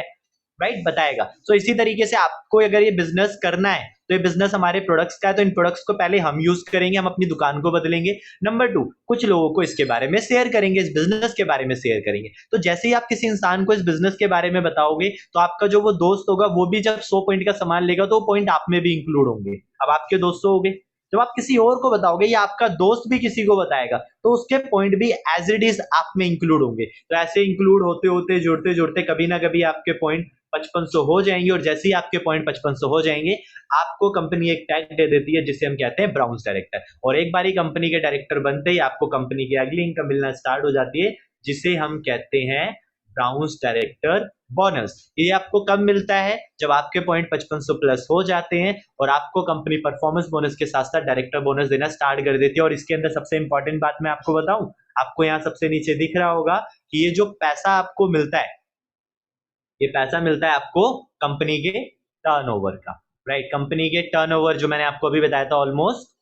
राइट, बताएगा। तो इसी तरीके से आपको अगर ये बिजनेस करना है तो ये बिजनेस हमारे प्रोडक्ट्स का है, तो इन प्रोडक्ट्स को पहले हम यूज करेंगे, हम अपनी दुकान को बदलेंगे। नंबर 2, कुछ लोगों को इसके बारे में शेयर करेंगे, इस बिजनेस के बारे में शेयर करेंगे। तो जैसे ही आप किसी इंसान को इस बिजनेस के बारे में बताओगे तो आपका जो वो दोस्त होगा वो भी जब 100 पॉइंट का सामान लेगा तो वो पॉइंट आप में भी इंक्लूड होंगे। अब आपके दोस्तों हो गए, जब आप किसी और को बताओगे या आपका दोस्त भी किसी को बताएगा तो उसके पॉइंट भी एज इट इज आप में इंक्लूड होंगे। तो ऐसे इंक्लूड होते होते जुड़ते जुड़ते कभी ना कभी आपके पॉइंट 5500 हो जाएंगे, और जैसे ही आपके पॉइंट 5500 हो जाएंगे आपको कंपनी एक टैग दे देती है जिसे हम कहते हैं ब्राउन्स डायरेक्टर। और एक बारी कंपनी के डायरेक्टर बनते ही आपको कंपनी की अगली इनकम मिलना स्टार्ट हो जाती है जिसे हम कहते हैं ब्राउन्स डायरेक्टर बोनस। ये आपको कब मिलता है? जब आपके पॉइंट 5500 प्लस हो जाते हैं और आपको कंपनी परफॉर्मेंस बोनस के साथ साथ डायरेक्टर बोनस देना स्टार्ट कर देती है। और इसके अंदर सबसे इंपॉर्टेंट बात मैं आपको बताऊं, आपको यहाँ सबसे नीचे दिख रहा होगा कि ये जो पैसा आपको मिलता है, ये पैसा मिलता है आपको कंपनी के टर्नओवर का, राइट। कंपनी के टर्नओवर जो मैंने आपको अभी बताया था ऑलमोस्ट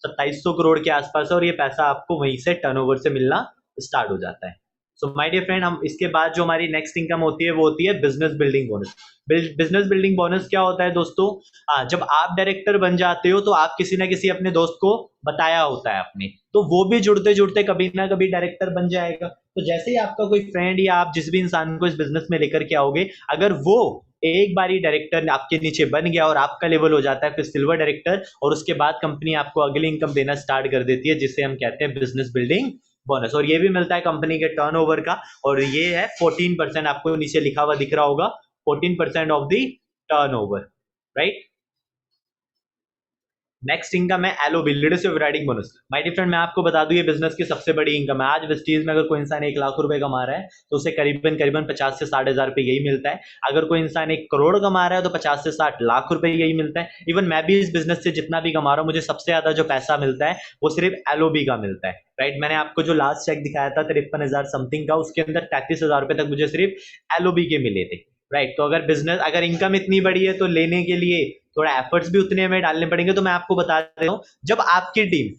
2700 करोड़ के आसपास है, और ये पैसा आपको वहीं से टर्नओवर से मिलना स्टार्ट हो जाता है। सो माय डियर फ्रेंड, हम इसके बाद जो हमारी नेक्स्ट इनकम होती है वो होती है business building bonus. Business building bonus क्या होता है दोस्तों? जब आप डायरेक्टर बन जाते हो तो आप किसी ना किसी अपने दोस्त को बताया होता है आपने, तो वो भी जुड़ते जुड़ते कभी ना कभी डायरेक्टर बन जाएगा। तो जैसे ही आपका कोई फ्रेंड या आप जिस भी इंसान को इस बिजनेस में लेकर के आओगे, अगर वो एक बारी डायरेक्टर आपके नीचे बन गया और आपका लेवल हो जाता है फिर सिल्वर डायरेक्टर, और उसके बाद कंपनी आपको अगली इनकम देना स्टार्ट कर देती है जिसे हम कहते हैं बिजनेस बिल्डिंग बोनस। और ये भी मिलता है कंपनी के टर्नओवर का, और ये है 14%, आपको नीचे लिखा हुआ दिख रहा होगा 14% of the turnover, right. Next income है LOB, leadership riding bonus. My dear friend, मैं आपको बता दूं ये बिजनेस की सबसे बड़ी इनकम है। आज वेस्टीज में अगर कोई इंसान 1 लाख रुपए कमा रहा है तो उसे करीबन करीबन 50 से 60 हजार रुपए यही मिलता है। अगर कोई इंसान 1 करोड़ कमा रहा है तो 50 से 60 लाख रुपए यही मिलता है। इवन मैं भी इस बिजनेस से जितना भी कमा रहा हूँ, मुझे सबसे ज्यादा जो पैसा मिलता है वो सिर्फ एलओबी का मिलता है। राइट, मैंने आपको जो लास्ट चेक दिखाया था 53,000 समथिंग का, उसके अंदर 33,000 रुपए तक मुझे सिर्फ एलओबी के मिले थे। राइट, तो अगर बिजनेस, अगर इनकम इतनी बड़ी है तो लेने के लिए थोड़ा एफर्ट्स भी उतने हमें डालने पड़ेंगे। तो मैं आपको बता देता हूँ, जब आपकी टीम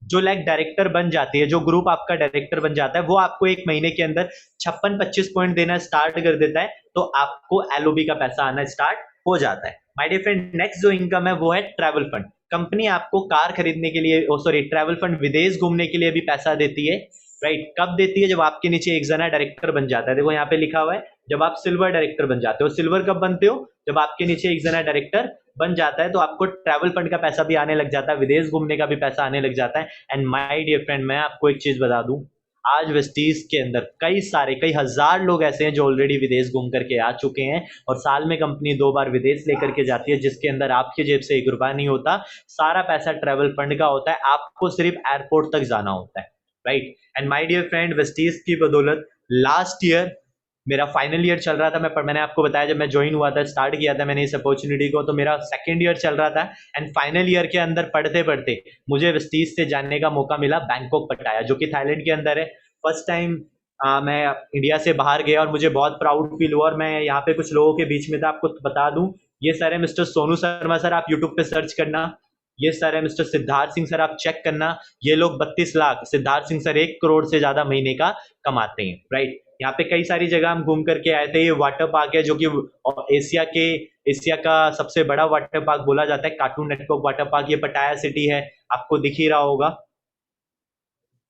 जो लाइक डायरेक्टर बन जाती है, जो ग्रुप आपका डायरेक्टर बन जाता है, वो आपको 1 महीने के अंदर 56-25 पॉइंट देना स्टार्ट कर देता है, तो आपको एलओबी का पैसा आना स्टार्ट हो जाता है। माय डियर फ्रेंड, नेक्स्ट जो इनकम है वो है ट्रैवल फंड। कंपनी आपको कार खरीदने के लिए, सॉरी, ट्रैवल फंड विदेश घूमने के लिए भी पैसा देती है। राइट, कब देती है? जब आपके नीचे एक जना डायरेक्टर बन जाता है। देखो यहाँ पे लिखा हुआ है, जब आप सिल्वर डायरेक्टर बन जाते हो। सिल्वर कब बनते हो? जब आपके नीचे एक जना डायरेक्टर बन जाता है, तो आपको ट्रैवल फंड का पैसा भी आने लग जाता है, विदेश घूमने का भी पैसा आने लग जाता है। एंड माय डियर फ्रेंड, मैं आपको एक चीज बता दूं, आज वेस्टीज के अंदर कई हजार लोग ऐसे हैं जो ऑलरेडी विदेश घूम करके आ चुके हैं। और साल में कंपनी 2 बार विदेश लेकर के जाती है, जिसके अंदर आपके जेब से 1 रुपया नहीं होता, सारा पैसा ट्रैवल फंड का होता है। आपको सिर्फ एयरपोर्ट तक जाना होता है। Right, and my dear friend, Vestige की बदौलत लास्ट ईयर मेरा फाइनल ईयर चल रहा था। मैंने आपको बताया, जब मैं ज्वाइन हुआ था, स्टार्ट किया था मैंने इस अपॉर्चुनिटी को, तो मेरा सेकंड ईयर चल रहा था। एंड फाइनल ईयर के अंदर पढ़ते पढ़ते मुझे वेस्टीज से जानने का मौका मिला बैंकॉक पटाया, जो कि थाईलैंड के अंदर है। फर्स्ट टाइम मैं इंडिया से बाहर गया और मुझे बहुत प्राउड फील हुआ। और मैं यहाँ पे कुछ लोगों के बीच में था, आपको बता दूं, ये सर है मिस्टर सोनू शर्मा सर, आप यूट्यूब पे सर्च करना। ये सर है मिस्टर सिद्धार्थ सिंह सर, आप चेक करना। ये लोग 32 लाख, सिद्धार्थ सिंह सर 1 करोड़ से ज्यादा महीने का कमाते हैं। राइट, यहाँ पे कई सारी जगह हम घूम करके आए थे। ये वाटर पार्क है जो कि एशिया का सबसे बड़ा वाटर पार्क बोला जाता है, कार्टून नेटवर्क वाटर पार्क। ये पटाया सिटी है, आपको दिख ही रहा होगा।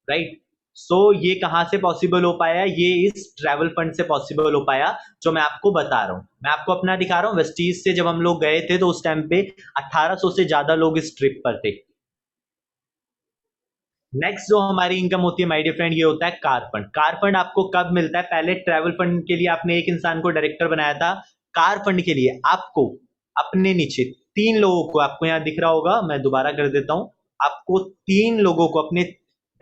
राइट, सो ये कहां से पॉसिबल हो पाया? ये इस ट्रैवल फंड से पॉसिबल हो पाया, जो मैं आपको बता रहा हूं। मैं आपको अपना दिखा रहा हूं, वेस्टीज से जब हम लोग गए थे तो उस टाइम पे 1800 से ज्यादा लोग इस ट्रिप पर थे। नेक्स्ट जो हमारी इनकम होती है माय डियर फ्रेंड, ये होता है कार फंड। कार फंड आपको कब मिलता है? पहले ट्रैवल फंड के लिए आपने एक इंसान को डायरेक्टर बनाया था, कार फंड के लिए आपको अपने नीचे 3 लोगों को, आपको यहाँ दिख रहा होगा, मैं दोबारा कर देता हूं, आपको 3 लोगों को अपने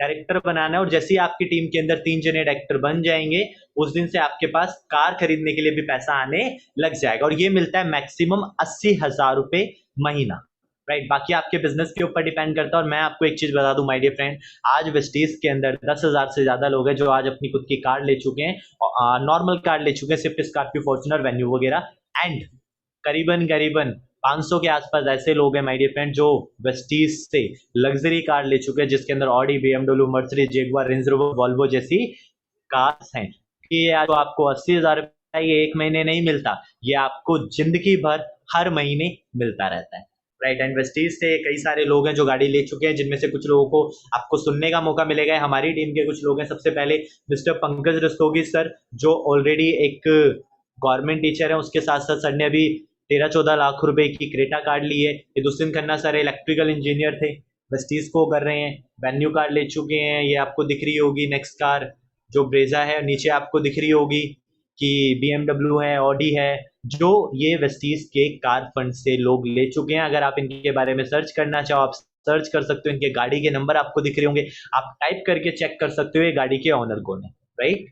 डायरेक्टर बनाना है। और जैसे ही आपकी टीम के अंदर 3 जने डायरेक्टर बन जाएंगे, उस दिन से आपके पास कार खरीदने के लिए भी पैसा आने लग जाएगा। और ये मिलता है मैक्सिमम 80,000 रुपए महीना। राइट, बाकी आपके बिजनेस के ऊपर डिपेंड करता है। और मैं आपको एक चीज बता दूं माय डियर फ्रेंड, आज वेस्टीज के अंदर 10,000 से ज्यादा लोग हैं जो आज अपनी खुद की कार ले चुके हैं, नॉर्मल कार ले चुके हैं, स्विफ्ट, स्कॉर्पियो, फॉर्च्यूनर, वेन्यू वगैरह। एंड करीबन करीबन 500 के आसपास ऐसे लोग हैं माय डियर फ्रेंड जो वेस्टीज से लग्जरी कार ले चुके हैं, जिसके अंदर Audi, BMW, Mercedes, Jaguar, range rover, Volvo जैसी कार्स हैं। ये तो आपको 80,000 रुपया ये एक महीने नहीं मिलता, ये आपको जिंदगी भर हर महीने मिलता रहता है। राइट, एंड वेस्टीज से कई सारे लोग हैं जो गाड़ी ले चुके हैं, जिनमें से कुछ लोगों को आपको सुनने का मौका मिलेगा। हमारी टीम के कुछ लोग हैं, सबसे पहले मिस्टर पंकज रस्तोगी सर, जो ऑलरेडी एक गवर्नमेंट टीचर है, उसके साथ साथ सर ने अभी 13-14 लाख रुपए की क्रेटा कार्ड ली है। ये Dushyant Khanna sir electrical engineer थे, वेस्टीज को कर रहे हैं, वेन्यू कार ले चुके हैं, ये आपको दिख रही होगी। नेक्स्ट कार जो ब्रेजा है, नीचे आपको दिख रही होगी कि बीएमडब्ल्यू है, ऑडी है, जो ये वेस्टीज के कार फंड से लोग ले चुके हैं। अगर आप इनके बारे में सर्च करना चाहो, आप सर्च कर सकते हो, इनके गाड़ी के नंबर आपको दिख रहे होंगे, आप टाइप करके चेक कर सकते हो ये गाड़ी के ऑनर कौन है। राइट,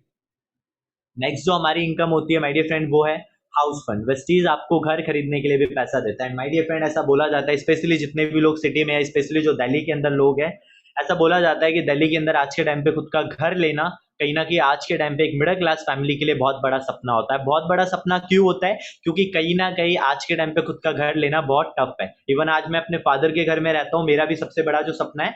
नेक्स्ट जो हमारी इनकम होती है माय डियर फ्रेंड, वो है हाउस फंड। वेस्टीज आपको घर खरीदने के लिए भी पैसा देता है। माय डियर फ्रेंड, ऐसा बोला जाता है, स्पेशली जितने भी लोग सिटी में है, स्पेशली जो दिल्ली के अंदर लोग हैं, ऐसा बोला जाता है कि दिल्ली के अंदर आज के टाइम पे खुद का घर लेना कहीं ना कहीं आज के टाइम पे एक मिडिल क्लास फैमिली के लिए बहुत बड़ा सपना होता है। बहुत बड़ा सपना क्यों होता है? क्योंकि कहीं ना कहीं आज के टाइम पे खुद का घर लेना बहुत टफ है। इवन आज मैं अपने फादर के घर में रहता हूँ, मेरा भी सबसे बड़ा जो सपना है,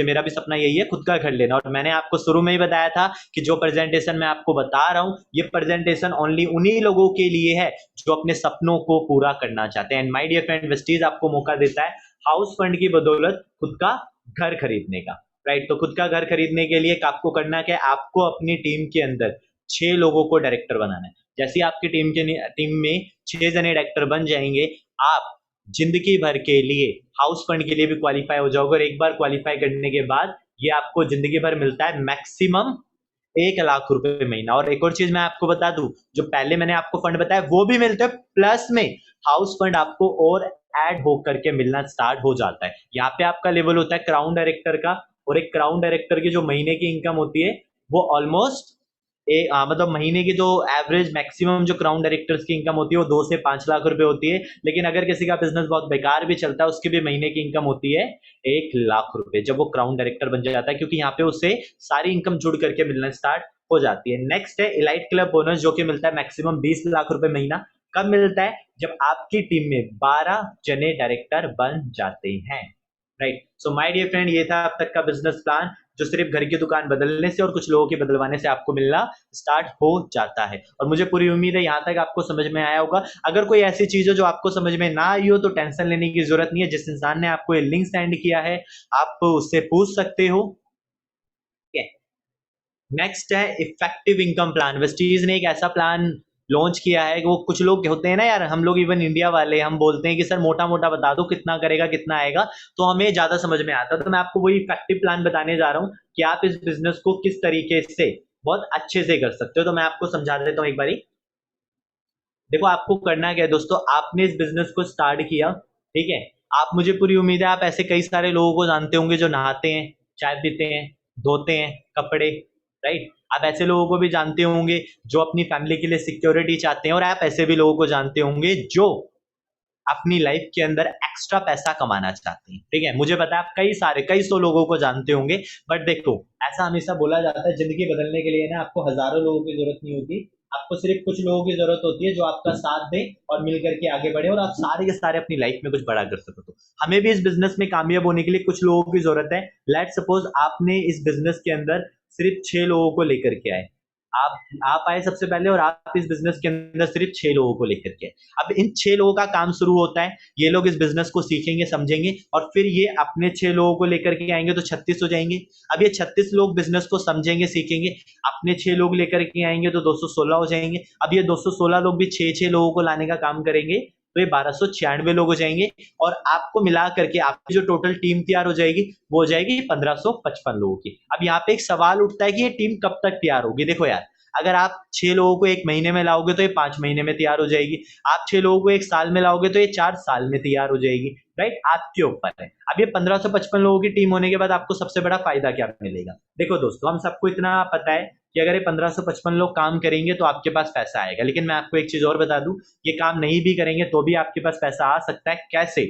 मेरा भी सपना यही है, खुद का घर लेना। और मैंने आपको शुरू में ही बताया था कि जो प्रेजेंटेशन मैं आपको बता रहा हूँ, ये प्रेजेंटेशन ओनली उन्हीं लोगों के लिए है जो अपने सपनों को पूरा करना चाहते हैं। And my dear friend, Vestige आपको मौका देता है हाउस फंड की बदौलत खुद का घर खरीदने का। राइट, तो खुद का घर खरीदने के लिए आपको करना क्या है? आपको अपनी टीम के अंदर 6 लोगों को डायरेक्टर बनाना है। जैसे आपकी टीम में 6 जने डायरेक्टर बन जाएंगे, आप जिंदगी भर के लिए हाउस फंड के लिए भी क्वालिफाई हो जाओगे। और एक बार क्वालिफाई करने के बाद ये आपको जिंदगी भर मिलता है मैक्सिमम 1 लाख रुपए महीना। और एक और चीज मैं आपको बता दूं, जो पहले मैंने आपको फंड बताया वो भी मिलते हैं, प्लस में हाउस फंड आपको और ऐड होकर के मिलना स्टार्ट हो जाता है। यहाँ पे आपका लेवल होता है क्राउन डायरेक्टर का, और एक क्राउन डायरेक्टर की जो महीने की इनकम होती है वो ऑलमोस्ट मतलब महीने की जो एवरेज मैक्सिमम जो क्राउन डायरेक्टर्स की इनकम होती है वो 2 से 5 लाख रुपए होती है। लेकिन अगर किसी का बिजनेस बहुत बेकार भी चलता है उसकी भी महीने की इनकम होती है 1 लाख रुपए, जब वो क्राउन डायरेक्टर बन जाता है, क्योंकि यहाँ पे उससे सारी इनकम जुड़ करके मिलना स्टार्ट हो जाती है। नेक्स्ट है इलाइट क्लब बोनस, जो कि मिलता है मैक्सिमम 20 लाख रुपए महीना। कब मिलता है? जब आपकी टीम में 12 जने डायरेक्टर बन जाते हैं। Right, so my dear friend, ये था अब तक का बिजनेस प्लान, जो सिर्फ घर की दुकान बदलने से और कुछ लोगों की बदलवाने से आपको मिलना स्टार्ट हो जाता है। और मुझे पूरी उम्मीद है यहाँ तक आपको समझ में आया होगा। अगर कोई ऐसी चीज हो जो आपको समझ में ना आई हो तो टेंशन लेने की जरूरत नहीं है। जिस इंसान ने आपको ये लिंक सेंड किया है आप उससे पूछ सकते हो। नेक्स्ट है इफेक्टिव इनकम प्लान। वेस्टीज ने एक ऐसा प्लान लॉन्च किया है कि वो कुछ लोग होते हैं ना यार, हम लोग इवन इंडिया वाले हम बोलते हैं कि सर मोटा मोटा बता दो कितना करेगा कितना आएगा, तो हमें ज्यादा समझ में आता है। तो मैं आपको वही इफेक्टिव प्लान बताने जा रहा हूँ कि आप इस बिजनेस को किस तरीके से बहुत अच्छे से कर सकते हो। तो मैं आपको समझा देता हूँ एक बारी। देखो आपको करना क्या है दोस्तों, आपने इस बिजनेस को स्टार्ट किया, ठीक है। आप, मुझे पूरी उम्मीद है आप ऐसे कई सारे लोगों को जानते होंगे जो नहाते हैं, चाय पीते हैं, धोते हैं कपड़े, राइट। आप ऐसे लोगों को भी जानते होंगे जो अपनी फैमिली के लिए सिक्योरिटी चाहते हैं, और आप ऐसे भी लोगों को जानते होंगे जो अपनी लाइफ के अंदर एक्स्ट्रा पैसा कमाना चाहते हैं, ठीक है। मुझे पता है आप कई सौ लोगों को जानते होंगे, बट देखो ऐसा हमेशा बोला जाता है जिंदगी बदलने के लिए ना आपको हजारों लोगों की जरूरत नहीं होती, आपको सिर्फ कुछ लोगों की जरूरत होती है जो आपका साथ दे और मिल करके आगे बढ़े और आप सारे के सारे अपनी लाइफ में कुछ बड़ा कर सको। तो हमें भी इस बिजनेस में कामयाब होने के लिए कुछ लोगों की जरूरत है। लेट सपोज आपने इस बिजनेस के अंदर सिर्फ 6 लोगों को लेकर के आए, आप आए सबसे पहले और आप इस बिजनेस के अंदर सिर्फ 6 लोगों को लेकर के। अब इन 6 लोगों का काम शुरू होता है, ये लोग इस बिजनेस को सीखेंगे समझेंगे और फिर ये अपने 6 लोगों को लेकर के आएंगे तो 36 हो जाएंगे। अब ये 36 लोग बिजनेस को समझेंगे सीखेंगे, अपने 6 लोग लेकर के आएंगे तो 216 हो जाएंगे। अब ये 216 लोग भी 6 6 लोगों को लाने का काम करेंगे तो ये 1296 लोग हो जाएंगे, और आपको मिला करके आपकी जो टोटल टीम तैयार हो जाएगी वो हो जाएगी 1555 लोगों की। अब यहाँ पे एक सवाल उठता है कि ये टीम कब तक तैयार होगी। देखो यार, अगर आप 6 लोगों को 1 महीने में लाओगे तो ये 5 महीने में तैयार हो जाएगी, आप 6 लोगों को 1 साल में लाओगे तो ये 4 साल में तैयार हो जाएगी, राइट। आपके ऊपर है। अब ये 1555 लोगों की टीम होने के बाद आपको सबसे बड़ा फायदा क्या मिलेगा। देखो दोस्तों, हम सबको इतना पता है कि अगर ये 1555 लोग काम करेंगे तो आपके पास पैसा आएगा, लेकिन मैं आपको एक चीज और बता दूं, ये काम नहीं भी करेंगे तो भी आपके पास पैसा आ सकता है। कैसे?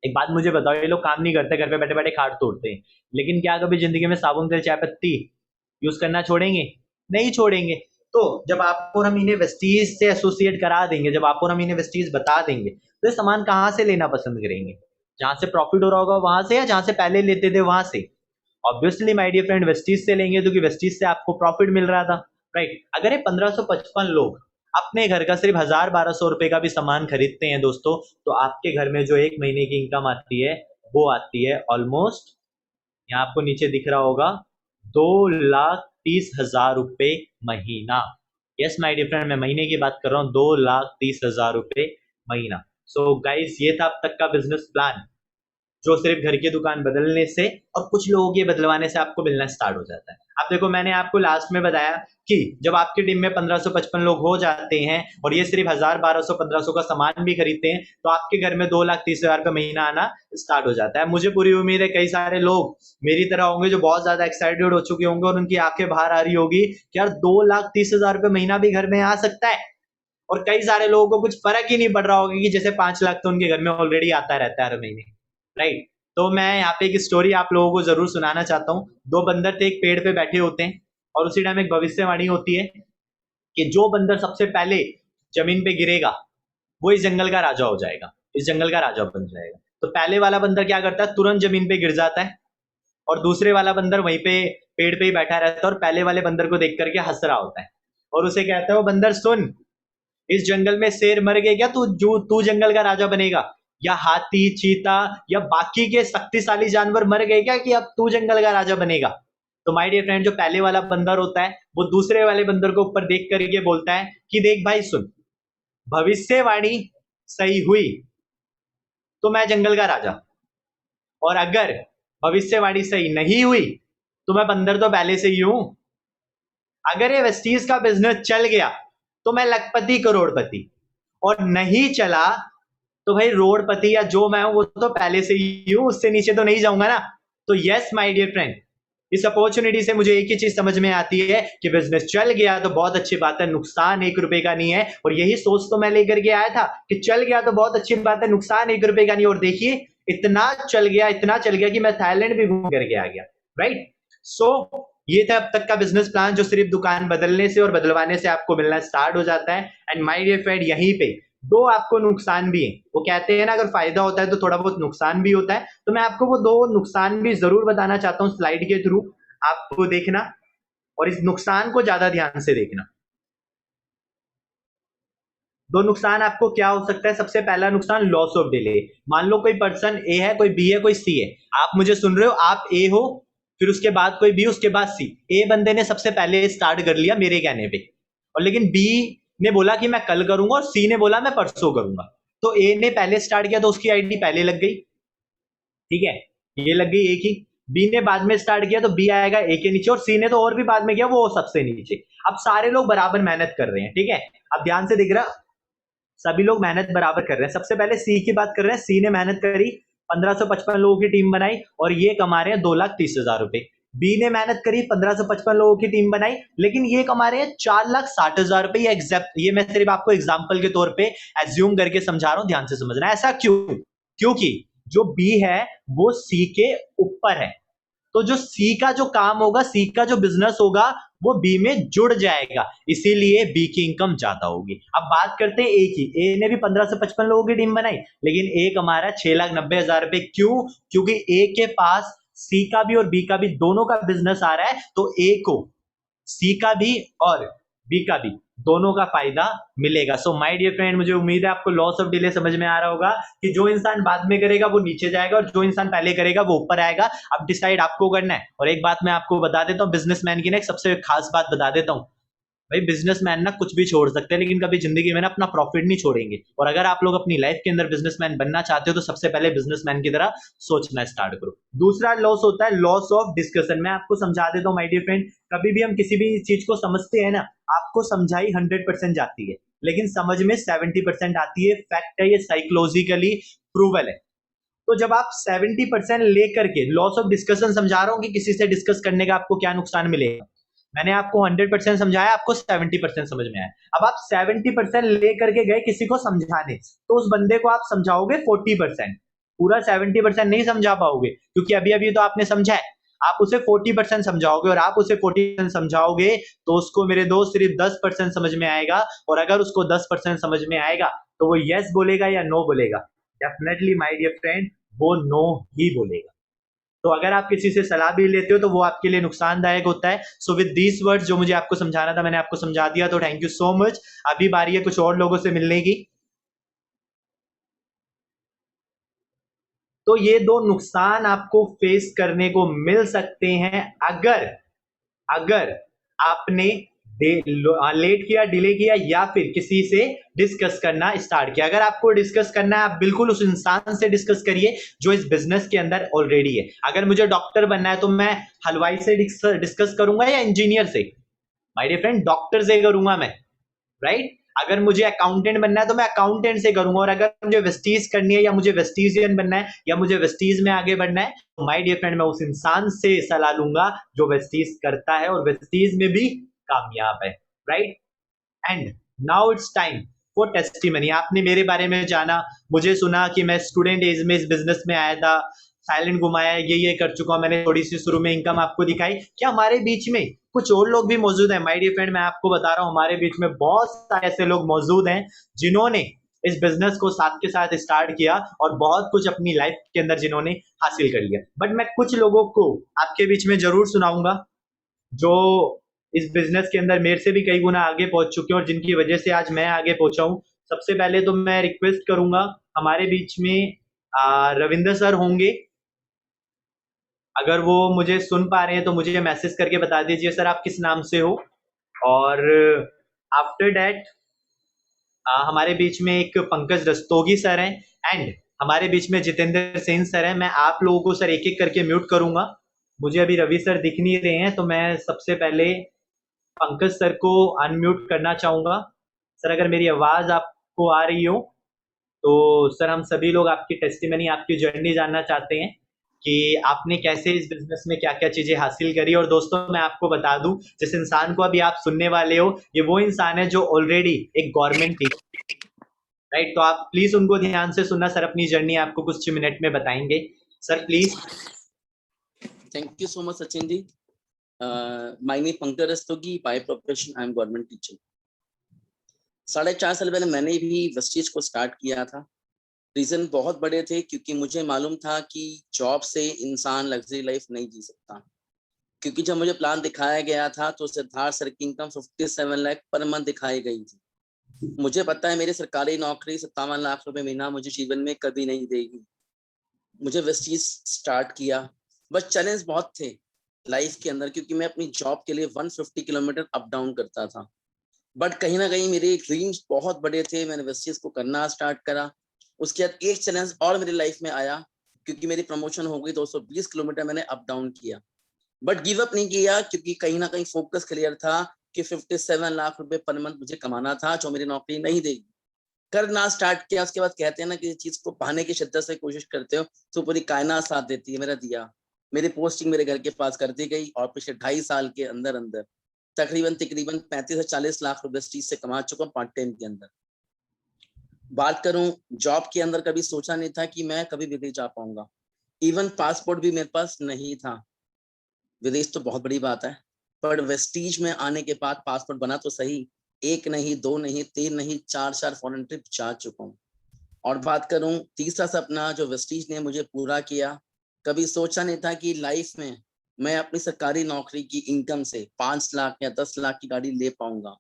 एक बात मुझे बताओ, ये लोग काम नहीं करते, घर पे बैठे बैठे खाट तोड़ते हैं, लेकिन क्या कभी जिंदगी में साबुन तेल चाय पत्ती यूज करना छोड़ेंगे? नहीं छोड़ेंगे। तो जब आप और हम इन्हें वेस्टीज से एसोसिएट करा देंगे, जब आप और हम इन्हें वेस्टीज बता देंगे, तो ये सामान कहाँ से लेना पसंद करेंगे? जहां से प्रॉफिट हो रहा होगा वहां से, या जहां से पहले लेते थे वहां से? Obviously my dear friend, Vestige से लेंगे क्योंकि वेस्टीज से आपको प्रॉफिट मिल रहा था, राइट। अगर ये 1555 लोग अपने घर का सिर्फ 1000 1200 रुपए का भी सामान खरीदते हैं दोस्तों, तो आपके घर में जो 1 महीने की इनकम आती है वो आती है ऑलमोस्ट, यहाँ आपको नीचे दिख रहा होगा, 2,30,000 रुपए महीना। यस माय डियर फ्रेंड, मैं महीने की बात कर रहा हूँ, 2,30,000 रुपए महीना। सो गाइस, ये था अब तक का बिजनेस प्लान, जो सिर्फ घर की दुकान बदलने से और कुछ लोगों के बदलवाने से आपको मिलना स्टार्ट हो जाता है। अब देखो, मैंने आपको लास्ट में बताया कि जब आपकी टीम में 1555 लोग हो जाते हैं और ये सिर्फ 1000 1200 1500 का सामान भी खरीदते हैं, तो आपके घर में 2,30,000 रुपए महीना आना स्टार्ट हो जाता है। मुझे पूरी उम्मीद है कई सारे लोग मेरी तरह होंगे जो बहुत ज्यादा एक्साइटेड हो चुके होंगे और उनकी आंखें बाहर आ रही होगी कि यार 2,30,000 रुपए महीना भी घर में आ सकता है। और कई सारे लोगों को कुछ फर्क ही नहीं पड़ रहा होगा कि जैसे 5 लाख तो उनके घर में ऑलरेडी आता रहता है हर महीने, राइट। तो मैं यहाँ पे एक स्टोरी आप लोगों को जरूर सुनाना चाहता हूँ। दो बंदर थे, एक पेड़ पे बैठे होते हैं और उसी टाइम एक भविष्यवाणी होती है कि जो बंदर सबसे पहले जमीन पे गिरेगा वो इस जंगल का राजा हो जाएगा, इस जंगल का राजा बन जाएगा। तो पहले वाला बंदर क्या करता है, तुरंत जमीन पे गिर जाता है, और दूसरे वाला बंदर वहीं पे पेड़ पे ही बैठा रहता है और पहले वाले बंदर को देख करके हंस रहा होता है और उसे कहता है, वो बंदर सुन, इस जंगल में शेर मर गए क्या, तू जंगल का राजा बनेगा? या हाथी, चीता या बाकी के शक्तिशाली जानवर मर गए क्या कि अब तू जंगल का राजा बनेगा? तो माय डियर फ्रेंड, जो पहले वाला बंदर होता है वो दूसरे वाले बंदर को ऊपर देख करके बोलता है कि देख भाई सुन, भविष्यवाणी सही हुई तो मैं जंगल का राजा, और अगर भविष्यवाणी सही नहीं हुई तो मैं बंदर तो पहले से ही हूं। अगर ये वेस्टीज का बिजनेस चल गया तो मैं लखपति करोड़पति, और नहीं चला तो भाई रोडपति या जो मैं हूं वो तो पहले से ही हूं, उससे नीचे तो नहीं जाऊंगा ना। तो यस माय डियर फ्रेंड, इस अपॉर्चुनिटी से मुझे एक ही चीज समझ में आती है कि बिजनेस चल गया तो बहुत अच्छी बात है, नुकसान 1 रुपए का नहीं है। और यही सोच तो मैं लेकर के आया था कि चल गया तो बहुत अच्छी बात है, नुकसान 1 रुपए का नहीं। और देखिए इतना चल गया, इतना चल गया कि मैं थाईलैंड भी घूम करके आ गया। राइट। सो ये था अब तक का बिजनेस प्लान, जो सिर्फ दुकान बदलने से और बदलवाने से आपको मिलना स्टार्ट हो जाता है। एंड माय डियर फ्रेंड, यहीं पे दो आपको नुकसान भी है। वो कहते हैं ना, अगर फायदा होता है तो थोड़ा बहुत नुकसान भी होता है। तो मैं आपको वो दो नुकसान भी जरूर बताना चाहता हूँ स्लाइड के थ्रू, आपको देखना और इस नुकसान को ज्यादा ध्यान से देखना। दो नुकसान आपको क्या हो सकता है। सबसे पहला नुकसान लॉस ऑफ डिले। मान लो कोई पर्सन ए है, कोई बी है, कोई सी है। आप मुझे सुन रहे हो, आप ए हो, फिर उसके बाद कोई बी, उसके बाद सी। ए बंदे ने सबसे पहले स्टार्ट कर लिया मेरे कहने पे, और लेकिन बी ने बोला कि मैं कल करूंगा और सी ने बोला मैं परसों करूंगा। तो ए ने पहले स्टार्ट किया तो उसकी आईडी पहले लग गई, ठीक है, ये लग गई ए की। बी ने बाद में स्टार्ट किया तो बी आएगा ए के नीचे, और सी ने तो और भी बाद में किया, वो सबसे नीचे। अब सारे लोग बराबर मेहनत कर रहे हैं, ठीक है। अब ध्यान से दिख रहा, सभी लोग मेहनत बराबर कर रहे हैं। सबसे पहले सी की बात कर रहे हैं। सी ने मेहनत करी, 1555 लोगों की टीम बनाई और ये कमा रहे हैं 2,30,000 रुपए। बी ने मेहनत करी, 1555 लोगों की टीम बनाई, लेकिन ये कमा रहे हैं 4,60,000 रुपए। ये एग्जैक्ट, ये मैं सिर्फ आपको एग्जाम्पल के तौर पे एज्यूम करके समझा रहा हूं, ध्यान से समझना। ऐसा क्यों? क्योंकि जो बी है वो सी के ऊपर है। तो जो सी का जो काम होगा, सी का जो बिजनेस होगा, वो बी में जुड़ जाएगा, इसीलिए बी की इनकम ज्यादा होगी। अब बात करते हैं ए की। ए ने भी 1555 लोगों की टीम बनाई, लेकिन ए कमा रहा है 6,90,000 रुपए। क्यों? क्योंकि ए के पास सी का भी और बी का भी दोनों का बिजनेस आ रहा है, तो ए को सी का भी और बी का भी दोनों का फायदा मिलेगा। सो माय डियर फ्रेंड, मुझे उम्मीद है आपको लॉस ऑफ डिले समझ में आ रहा होगा कि जो इंसान बाद में करेगा वो नीचे जाएगा और जो इंसान पहले करेगा वो ऊपर आएगा। अब डिसाइड आपको करना है। और एक बात मैं आपको बता देता हूँ, बिजनेसमैन की ना एक सबसे खास बात बता देता हूँ। भाई बिजनेसमैन ना कुछ भी छोड़ सकते हैं, लेकिन कभी जिंदगी में ना अपना प्रॉफिट नहीं छोड़ेंगे। और अगर आप लोग अपनी लाइफ के अंदर बिजनेसमैन बनना चाहते हो तो सबसे पहले बिजनेसमैन की तरह सोचना स्टार्ट करो। दूसरा लॉस होता है लॉस ऑफ डिस्कशन। मैं आपको समझा देता हूँ माय डियर फ्रेंड, कभी भी हम किसी भी चीज को समझते हैं ना, आपको समझाई 100% जाती है, लेकिन समझ में 70% आती है। फैक्ट है, ये साइकोलॉजिकली प्रूवल है। तो जब आप 70% लेकर के, लॉस ऑफ डिस्कशन समझा रहा हूं कि किसी से डिस्कस करने का आपको क्या नुकसान मिलेगा। मैंने आपको 100% समझाया, आपको 70% समझ में आया। अब आप 70% लेकर के गए किसी को समझाने, तो उस बंदे को आप समझाओगे 40%, पूरा 70% नहीं समझा पाओगे, क्योंकि अभी अभी तो आपने समझा है। आप उसे 40% समझाओगे, और आप उसे 40% समझाओगे तो उसको मेरे दोस्त सिर्फ 10% समझ में आएगा। और अगर उसको 10% समझ में आएगा तो वो यस बोलेगा या नो बोलेगा? डेफिनेटली माय डियर फ्रेंड, वो नो ही बोलेगा। तो अगर आप किसी से सलाह भी लेते हो तो वो आपके लिए नुकसानदायक होता है। सो विद दीस वर्ड्स, जो मुझे आपको समझाना था मैंने आपको समझा दिया, तो थैंक यू सो मच। अभी बारी है कुछ और लोगों से मिलने की। तो ये दो नुकसान आपको फेस करने को मिल सकते हैं अगर अगर आपने लेट किया, डिले किया, या फिर किसी से डिस्कस करना स्टार्ट किया। अगर आपको डिस्कस करना है, आप बिल्कुल उस इंसान से डिस्कस करिए जो इस बिजनेस के अंदर ऑलरेडी है। अगर मुझे डॉक्टर बनना है तो मैं हलवाई से डिस्कस करूंगा या इंजीनियर से? माय डियर फ्रेंड, डॉक्टर से करूंगा मैं। राइट। अगर मुझे अकाउंटेंट बनना है तो मैं अकाउंटेंट से करूंगा, और अगर मुझे वेस्टीज करनी है या मुझे वेस्टीजियन बनना है या मुझे वेस्टीज में आगे बढ़ना है तो माय डियर फ्रेंड मैं उस इंसान से सलाह लूंगा जो वेस्टीज करता है और वेस्टीज में भी कामयाब है। Right. And now it's time for testimony. आपने मेरे बारे में जाना, मुझे सुना कि मैं स्टूडेंट एज में इस बिजनेस में आया था, साइलेंट घुमाया, ये कर चुका हूं मैंने, थोड़ी सी शुरू में इनकम आपको दिखाई। क्या हमारे बीच में कुछ और लोग भी मौजूद हैं? माय डियर फ्रेंड, मैं आपको बता रहा हूं, हमारे बीच में बहुत सारे ऐसे लोग मौजूद हैं जिन्होंने इस बिजनेस को साथ के साथ स्टार्ट किया और बहुत कुछ अपनी लाइफ के अंदर जिन्होंने हासिल कर लिया। बट मैं कुछ लोगों को आपके बीच में जरूर सुनाऊंगा जो इस बिजनेस के अंदर मेरे से भी कई गुना आगे पहुंच चुके हैं और जिनकी वजह से आज मैं आगे पहुंचा हूं। सबसे पहले तो मैं रिक्वेस्ट करूंगा, हमारे बीच में रविंद्र सर होंगे। अगर वो मुझे सुन पा रहे हैं तो मुझे मैसेज करके बता दीजिए सर आप किस नाम से हो। और आफ्टर दैट हमारे बीच में एक पंकज रस्तोगी सर हैं, एंड हमारे बीच में जितेंद्र सेन सर हैं। मैं आप लोगों को सर एक एक करके म्यूट करूंगा। मुझे अभी रवि सर दिख नहीं रहे हैं, तो मैं सबसे पहले पंकज सर को अनम्यूट करना चाहूंगा। सर अगर मेरी आवाज आपको आ रही हो तो सर हम सभी लोग आपकी टेस्टिमनी, आपकी जर्नी जानना चाहते हैं कि आपने कैसे इस बिजनेस में क्या क्या चीजें हासिल करी। और दोस्तों मैं आपको बता दूं, जिस इंसान को अभी आप सुनने वाले हो, ये वो इंसान है जो ऑलरेडी एक गवर्नमेंट टीचर, राइट। तो आप प्लीज उनको ध्यान से सुनना, सर अपनी जर्नी आपको कुछ मिनट में बताएंगे। Sir please. Thank you so much, Sachin ji. My name is Pankaj Rastogi. By profession, I am government teacher. 4.5 साल पहले मैंने भी वेस्टीज को स्टार्ट किया था। रीजन बहुत बड़े थे, क्योंकि मुझे मालूम था कि जॉब से इंसान लग्जरी लाइफ नहीं जी सकता। क्योंकि जब मुझे प्लान दिखाया गया था तो सिद्धार्थ सर की इनकम 57 लाख पर मंथ दिखाई गई थी। मुझे पता है मेरी सरकारी नौकरी 57 लाख रुपए महीना मुझे जीवन में कभी नहीं देगी। मुझे वेस्टीज स्टार्ट किया, बस चैलेंज बहुत थे लाइफ के अंदर, क्योंकि मैं अपनी जॉब के लिए 150 किलोमीटर अप डाउन करता था। बट कहीं ना कहीं मेरे ड्रीम्स बहुत बड़े थे, मैंने वेस्टीज को करना स्टार्ट करा। उसके बाद एक चैलेंज और मेरी लाइफ में आया, क्योंकि मेरी प्रमोशन हो गई, 220 किलोमीटर मैंने अप डाउन किया। बट गिव अप नहीं किया, क्योंकि कहीं ना कहीं फोकस क्लियर था कि 57 लाख रुपए पर मंथ मुझे कमाना था, जो मेरी नौकरी नहीं देगी। करना स्टार्ट किया। उसके बाद कहते हैं ना, किसी चीज को पाने की शिद्दत से कोशिश करते हो तो पूरी कायनात साथ देती है। मेरा दिया, मेरी पोस्टिंग मेरे घर के पास कर दी गई, और पिछले 2.5 साल के अंदर अंदर तकरीबन 35 से 40 लाख रुपए इस चीज से कमा चुका हूँ पार्ट टाइम के अंदर। बात करूं जॉब के अंदर, कभी सोचा नहीं था कि मैं कभी विदेश जा पाऊंगा। इवन पासपोर्ट भी मेरे पास नहीं था। विदेश तो बहुत बड़ी बात है, पर वेस्टीज में आने के बाद पासपोर्ट बना तो सही। एक नहीं, दो नहीं, तीन नहीं, चार चार फॉरेन ट्रिप जा चुका हूँ। और बात करूं तीसरा सपना जो वेस्टीज ने मुझे पूरा किया, कभी सोचा नहीं था कि लाइफ में मैं अपनी सरकारी नौकरी की इनकम से 5 लाख या 10 लाख की गाड़ी ले पाऊंगा।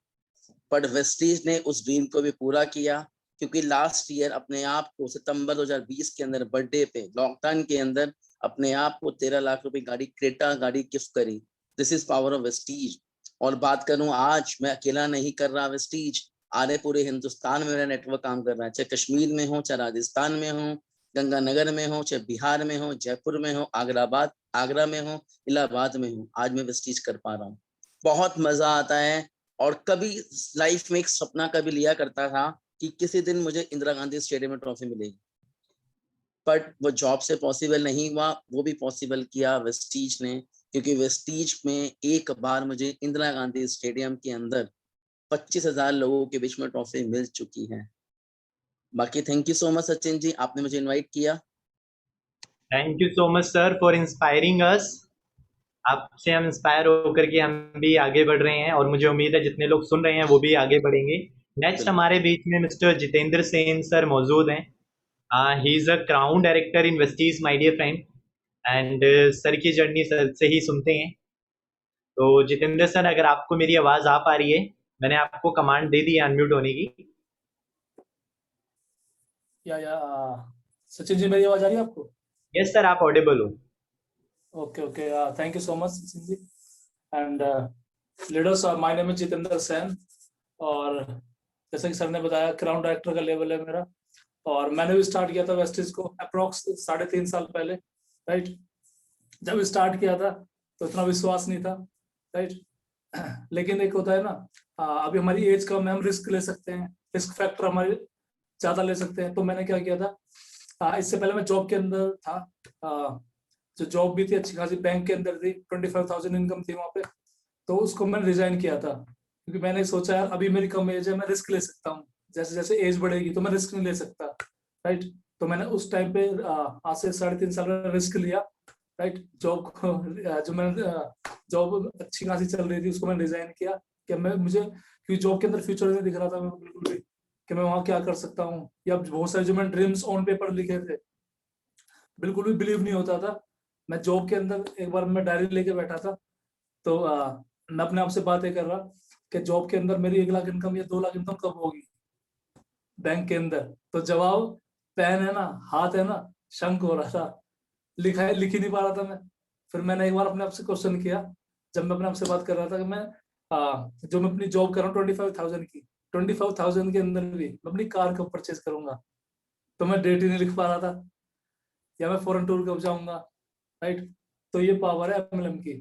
बट वेस्टीज ने उस ड्रीम को भी पूरा किया, क्योंकि लास्ट ईयर अपने आप को सितंबर 2020 के अंदर बर्थडे पे लॉकडाउन के अंदर अपने आप को 13 लाख रुपए गाड़ी, क्रेटा गाड़ी गिफ्ट करी। This is power of Vestige. और बात करूं, आज मैं अकेला नहीं कर रहा वेस्टीज, आरे पूरे हिंदुस्तान में मेरा नेटवर्क काम कर रहा है। चाहे कश्मीर में हो, चाहे राजस्थान में हो, गंगानगर में हो, चाहे बिहार में हो, जयपुर में हो, आगरा में हो, इलाहाबाद में हो, आज मैं वेस्टीज कर पा रहा हूँ। बहुत मजा आता है। और कभी लाइफ में एक सपना कभी लिया करता था कि किसी दिन मुझे इंदिरा गांधी स्टेडियम में ट्रॉफी मिलेगी, बट वो जॉब से पॉसिबल नहीं हुआ। वो भी पॉसिबल किया वेस्टीज ने, क्योंकि वेस्टीज में एक बार मुझे इंदिरा गांधी स्टेडियम के अंदर 25,000 लोगों के बीच में ट्रॉफी मिल चुकी है। बाकी thank you so much Sachin ji, आपने मुझे इनवाइट किया। Thank you so much sir for inspiring us. आपसे हम इंस्पायर होकर के हम भी आगे बढ़ रहे हैं, और मुझे उम्मीद है जितने लोग सुन रहे हैं वो भी आगे बढ़ेंगे। नेक्स्ट हमारे बीच में मिस्टर जितेंद्र सेन सर मौजूद हैं। He is a crown director in Vestige, my dear friend. And sir की जर्नी सर से ही सुनते हैं। तो जितेंद्र सर, अगर आपको मेरी आवाज आ पा रही है, मैंने आपको कमांड दे दी है अनम्यूट होने की। या सचिन जी, मेरी आवाज आ रही है आपको? यस सर, आप ऑडिबल हो। Okay okay, thank you so much Sachin ji. And leaders, my name is Jitendra Sen, और जैसे कि सर ने बताया, क्राउन डायरेक्टर का लेवल है मेरा। और मैंने भी स्टार्ट किया था वेस्टीज को अप्रोक्स 3.5 साल पहले, राइट। जब स्टार्ट किया था तो इतना विश्वास नहीं था, राइट। लेकिन एक होता है ना, अभी हमारी एज कम है, हम रिस्क ले सकते हैं, रिस्क फैक्टर हमारे ज्यादा ले सकते हैं। तो मैंने क्या किया था, इससे पहले मैं जॉब के अंदर था, जो जॉब भी थी अच्छी खासी, बैंक के अंदर थी, 25,000 इनकम थी वहां पे। तो उसको मैंने रिजाइन किया था, क्योंकि मैंने सोचा यार अभी मेरी कम एज है, मैं रिस्क ले सकता हूँ, जैसे जैसे एज बढ़ेगी तो मैं रिस्क नहीं ले सकता, राइट। तो मैंने उस टाइम पे आज से 3.5 साल में रिस्क लिया, राइट। जॉब को जो मैंने जॉब अच्छी खासी चल रही थी उसको मैंने रिजाइन किया, कि मैं मुझे, क्योंकि जॉब के अंदर फ्यूचर नहीं दिख रहा था मैं बिल्कुल भी, कि मैं वहां क्या कर सकता हूँ, या बहुत सारे जो मैंने ड्रीम्स ऑन पेपर लिखे थे बिल्कुल भी बिलीव नहीं होता था। मैं जॉब के अंदर एक बार मैं डायरी लेके बैठा था, तो मैं अपने आप से बातें कर रहा कि जॉब के अंदर मेरी 1 लाख इनकम या 2 लाख इनकम कब होगी बैंक के अंदर। तो जवाब पेन है ना, हाथ है ना, शंक हो रहा था, लिख ही नहीं पा रहा था मैं। फिर मैंने एक बार अपने आप से क्वेश्चन किया, जब मैं अपने आप से बात कर रहा था कि मैं जो मैं अपनी जॉब कर रहा हूँ 25,000 की, 25,000 के अंदर भी मैं अपनी कार कब परचेज करूंगा। तो मैं डेट ही नहीं लिख पा रहा था, या मैं फॉरेन टूर कब जाऊंगा, राइट। तो ये पावर है एमएलएम की।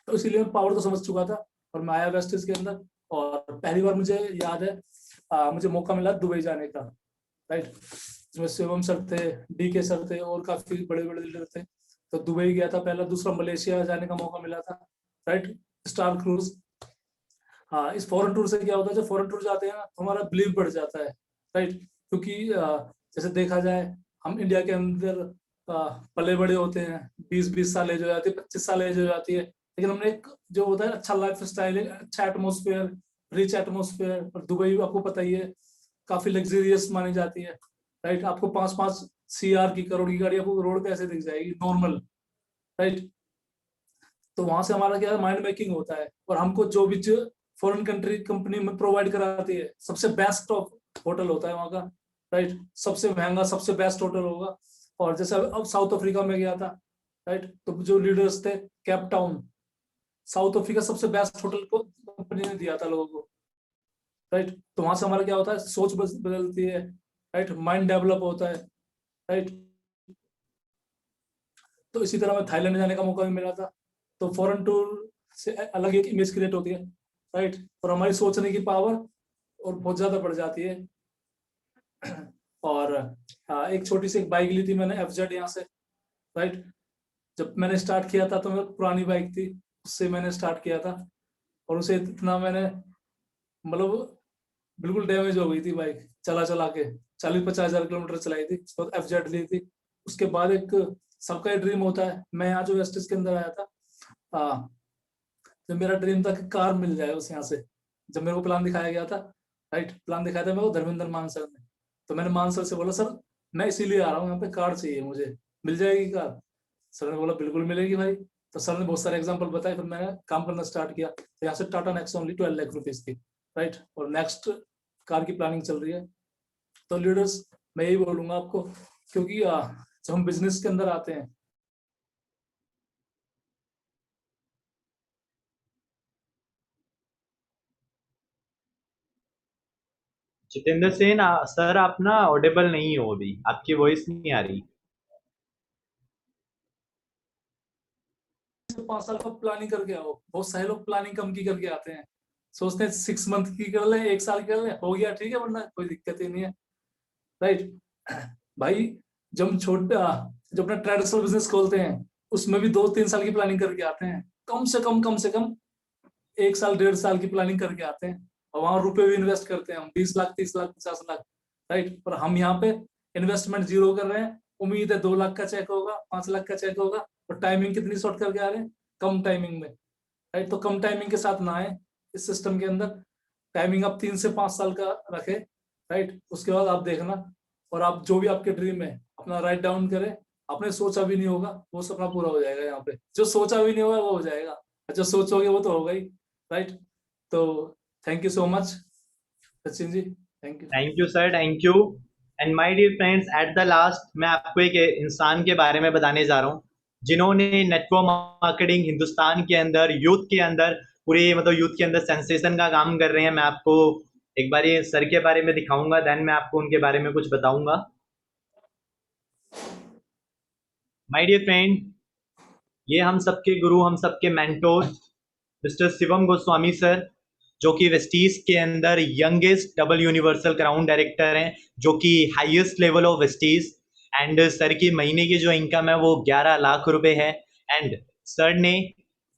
तो इसीलिए मैं पावर तो समझ चुका था, और मैं आया वेस्टिज के अंदर। और पहली बार मुझे याद है, मुझे मौका मिला दुबई जाने का, राइट। इसमें शिवम सर थे, DK सर थे और काफी बड़े बड़े लीडर थे। तो दुबई गया था पहला, दूसरा मलेशिया जाने का मौका मिला था, राइट, स्टार क्रूज। हाँ, इस फॉरेन टूर से क्या होता है, जब फॉरेन टूर जाते हैं ना तो हमारा बिलीव बढ़ जाता है, राइट। क्योंकि जैसे देखा जाए, हम इंडिया के अंदर पले बड़े होते हैं, 20-20 साल एज हो जाती है, 25 साल एज हो जाती है, लेकिन हमने एक जो होता है अच्छा लाइफ स्टाइल, अच्छा एटमोसफेयर, रिच एटमोसफेयर। और दुबई आपको पता ही है काफी लग्जरियस मानी जाती है, राइट। आपको 5-5 CR की, करोड़ की गाड़ी आपको रोड पे ऐसे दिख जाएगी नॉर्मल, राइट। तो वहां से हमारा क्या है, माइंड मेकिंग होता है, और हमको जो भी फॉरेन कंट्री कंपनी में प्रोवाइड कराती है, सबसे बेस्ट ऑफ होटल होता है वहाँ का, राइट। सबसे महंगा, सबसे बेस्ट होटल होगा। और जैसे अब साउथ अफ्रीका में गया था, राइट, तो जो लीडर्स थे, केप टाउन, साउथ अफ्रीका सबसे बेस्ट होटल को कंपनी ने दिया था लोगों को, राइट। तो वहां से हमारा क्या होता है, सोच बदलती है, राइट, माइंड डेवलप होता है, राइट। तो इसी तरह मैं थाईलैंड जाने का मौका भी मिला था। तो फॉरेन टूर से अलग एक इमेज क्रिएट होती है, राइट, और हमारी सोचने की पावर और बहुत ज्यादा बढ़ जाती है। और एक छोटी सी एक बाइक ली थी मैंने, FZ यहाँ से, राइट। जब मैंने स्टार्ट किया था तो मेरी पुरानी बाइक थी, उससे मैंने स्टार्ट किया था, और उसे इतना मैंने, मतलब बिल्कुल डैमेज हो गई थी बाइक चला चला के, 40-50 हजार किलोमीटर चलाई थी, उसके बाद FZ ली थी। उसके बाद एक सबका ड्रीम होता है, मैं यहाँ जो वेस्टिस के अंदर आया था, तो मेरा ड्रीम था कि कार मिल जाए उस यहाँ से। जब मेरे को प्लान दिखाया गया था, राइट, प्लान दिखाया था मेरे को धर्मेंद्र मान सर ने, तो मैंने मान सर से बोला, सर मैं इसीलिए आ रहा हूँ यहाँ पे, कार चाहिए मुझे, मिल जाएगी कार? सर ने बोला बिल्कुल मिलेगी भाई। तो सर ने बहुत सारे एग्जाम्पल बताए, फिर मैंने काम करना स्टार्ट किया। तो यहाँ से Tata next only 12 lakh rupees की, राइट, और नेक्स्ट कार की प्लानिंग चल रही है। तो लीडर्स, मैं यही बोलूंगा आपको, क्योंकि जब हम बिजनेस के अंदर आते हैं, जितेंद्र सेन सर, आप ना ऑडिबल नहीं हो, अभी आपकी वॉइस नहीं आ रही। 5 साल का प्लानिंग करके आओ। बहुत सारे लोग प्लानिंग कम की करके आते हैं, सोचते हैं 6 मंथ की कर ले, 1 साल की कर ले, हो गया ठीक है, वरना कोई दिक्कत ही नहीं है, राइट। भाई, जब हम छोटे जब अपना ट्रेडिशनल बिजनेस खोलते हैं, उसमें भी 2-3 साल की प्लानिंग करके आते हैं, कम से कम 1 साल 1.5 साल की प्लानिंग करके आते हैं, और वहां रुपए भी इन्वेस्ट करते हैं हम, 20 लाख, 30 लाख, 50 लाख, राइट। पर हम यहाँ पे इन्वेस्टमेंट जीरो कर रहे हैं, उम्मीद है 2 लाख का चेक होगा, 5 लाख का चेक होगा, और टाइमिंग कितनी शॉर्ट करके आ रहे हैं, कम टाइमिंग में, राइट। तो कम टाइमिंग के साथ ना आए इस सिस्टम के अंदर। टाइमिंग आप 3 से 5 साल का रखे, राइट। उसके बाद आप देखना, और आप जो भी आपके ड्रीम है अपना राइट डाउन करें। आपने सोचा भी नहीं होगा वो सपना पूरा हो जाएगा, यहाँ पे जो सोचा भी नहीं होगा वो हो जाएगा, जो सोचोगे वो तो होगा ही, राइट। तो thank you so much Sachin ji, thank you. Thank you sir, thank you. And my dear friends, at the last मैं आपको एक इंसान के बारे में बताने जा रहा हूँ, जिन्होंने नेटवर्क मार्केटिंग हिंदुस्तान के अंदर, यूथ के अंदर, पूरे मतलब यूथ के अंदर सेंसेशन का काम कर रहे हैं। मैं आपको एक बार ये सर के बारे में दिखाऊंगा, देन मैं आपको उनके बारे में कुछ बताऊंगा। माय डियर फ्रेंड, ये हम सबके गुरु, हम सबके mentor mister Shivam Goswami sir, जो कि वेस्टीज के अंदर youngest double universal crown director हैं, जो कि highest level of Vestige. And sir की महीने की जो इनकम है वो 11 लाख रुपए है। एंड सर ने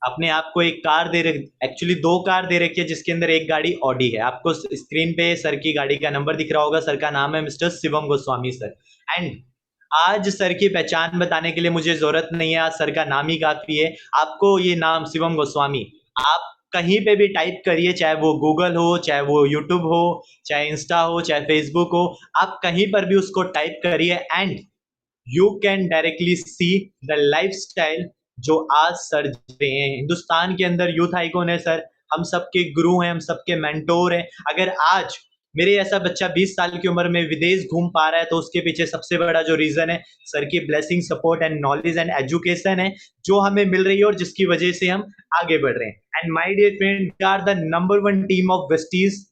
अपने आप को एक कार दे रखी, एक्चुअली 2 कार दे रखी है, जिसके अंदर एक गाड़ी ऑडी है। आपको स्क्रीन पे सर की गाड़ी का नंबर दिख रहा होगा। सर का नाम है mister Shivam Goswami sir. And आज सर की पहचान बताने के लिए मुझे जरूरत नहीं है, आज सर का नाम ही काफी है। आपको ये नाम शिवम गोस्वामी आप कहीं पे भी टाइप करिए, चाहे वो गूगल हो, चाहे वो यूट्यूब हो, चाहे इंस्टा हो, चाहे फेसबुक हो, आप कहीं पर भी उसको टाइप करिए, and you can directly see the lifestyle जो आज सर जी रहे हैं। हिंदुस्तान के अंदर यूथ आइकॉन है सर, हम सबके गुरु हैं, हम सबके मेंटोर हैं। अगर आज मेरे ऐसा बच्चा 20 साल की उम्र में विदेश घूम पा रहा है, तो उसके पीछे सबसे बड़ा जो रीजन है, सर की blessing, support and knowledge and education है, जो हमें मिल रही है और जिसकी वजह से हम आगे बढ़ रहे हैं। And my dear friend, we are the number 1 team of Vestige,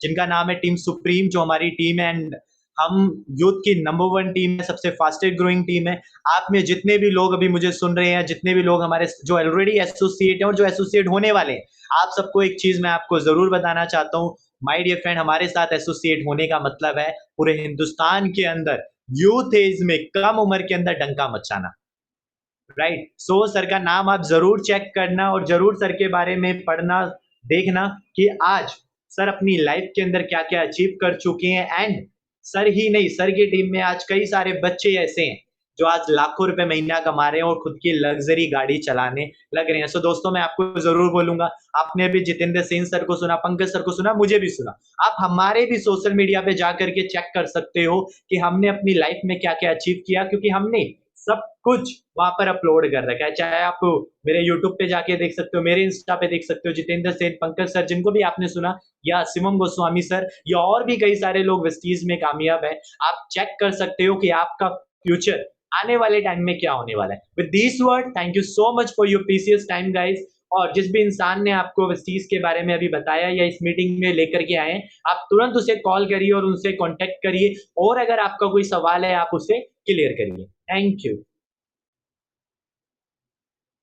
जिनका नाम है टीम सुप्रीम, जो हमारी टीम है। एंड हम यूथ की नंबर 1 टीम है, सबसे फास्टेस्ट ग्रोइंग टीम है। आप में जितने भी लोग अभी मुझे सुन रहे हैं, जितने भी लोग हमारे जो ऑलरेडी एसोसिएट हैं और जो एसोसिएट होने वाले हैं, आप सबको एक चीज मैं आपको जरूर बताना चाहता हूँ, माय डियर फ्रेंड, हमारे साथ एसोसिएट होने का मतलब है पूरे हिंदुस्तान के अंदर यूथ एज में कम उम्र के अंदर डंका मचाना। राइट, सो सर का नाम आप जरूर चेक करना और जरूर सर के बारे में पढ़ना, देखना कि आज सर अपनी लाइफ के अंदर क्या क्या अचीव कर चुके हैं। एंड सर ही नहीं, सर की टीम में आज कई सारे बच्चे ऐसे हैं जो आज लाखों रुपए महीना कमा रहे हैं और खुद की लग्जरी गाड़ी चलाने लग रहे हैं। सो दोस्तों, मैं आपको जरूर बोलूंगा, आपने भी जितेंद्र सिंह सर को सुना, पंकज सर को सुना, मुझे भी सुना, आप हमारे भी सोशल मीडिया पे जाकर के चेक कर सकते हो कि हमने अपनी लाइफ में क्या क्या अचीव किया, क्योंकि हमने सब कुछ वहां पर अपलोड कर रखा है। चाहे आप मेरे यूट्यूब पे जाके देख सकते हो, मेरे इंस्टा पे देख सकते हो, जितेंद्र सेन, पंकज सर जिनको भी आपने सुना, या शिवम गोस्वामी सर, या और भी कई सारे लोग वेस्टीज में कामयाब है। आप चेक कर सकते हो कि आपका फ्यूचर आने वाले टाइम में क्या होने वाला है। With this word, thank you so much for your precious time guys. और जिस भी इंसान ने आपको वेस्टीज के बारे में अभी बताया या इस मीटिंग में लेकर के आए हैं, आप तुरंत उसे कॉल करिए और उनसे कॉन्टेक्ट करिए, और अगर आपका कोई सवाल है आप उसे क्लियर करिए। Thank you.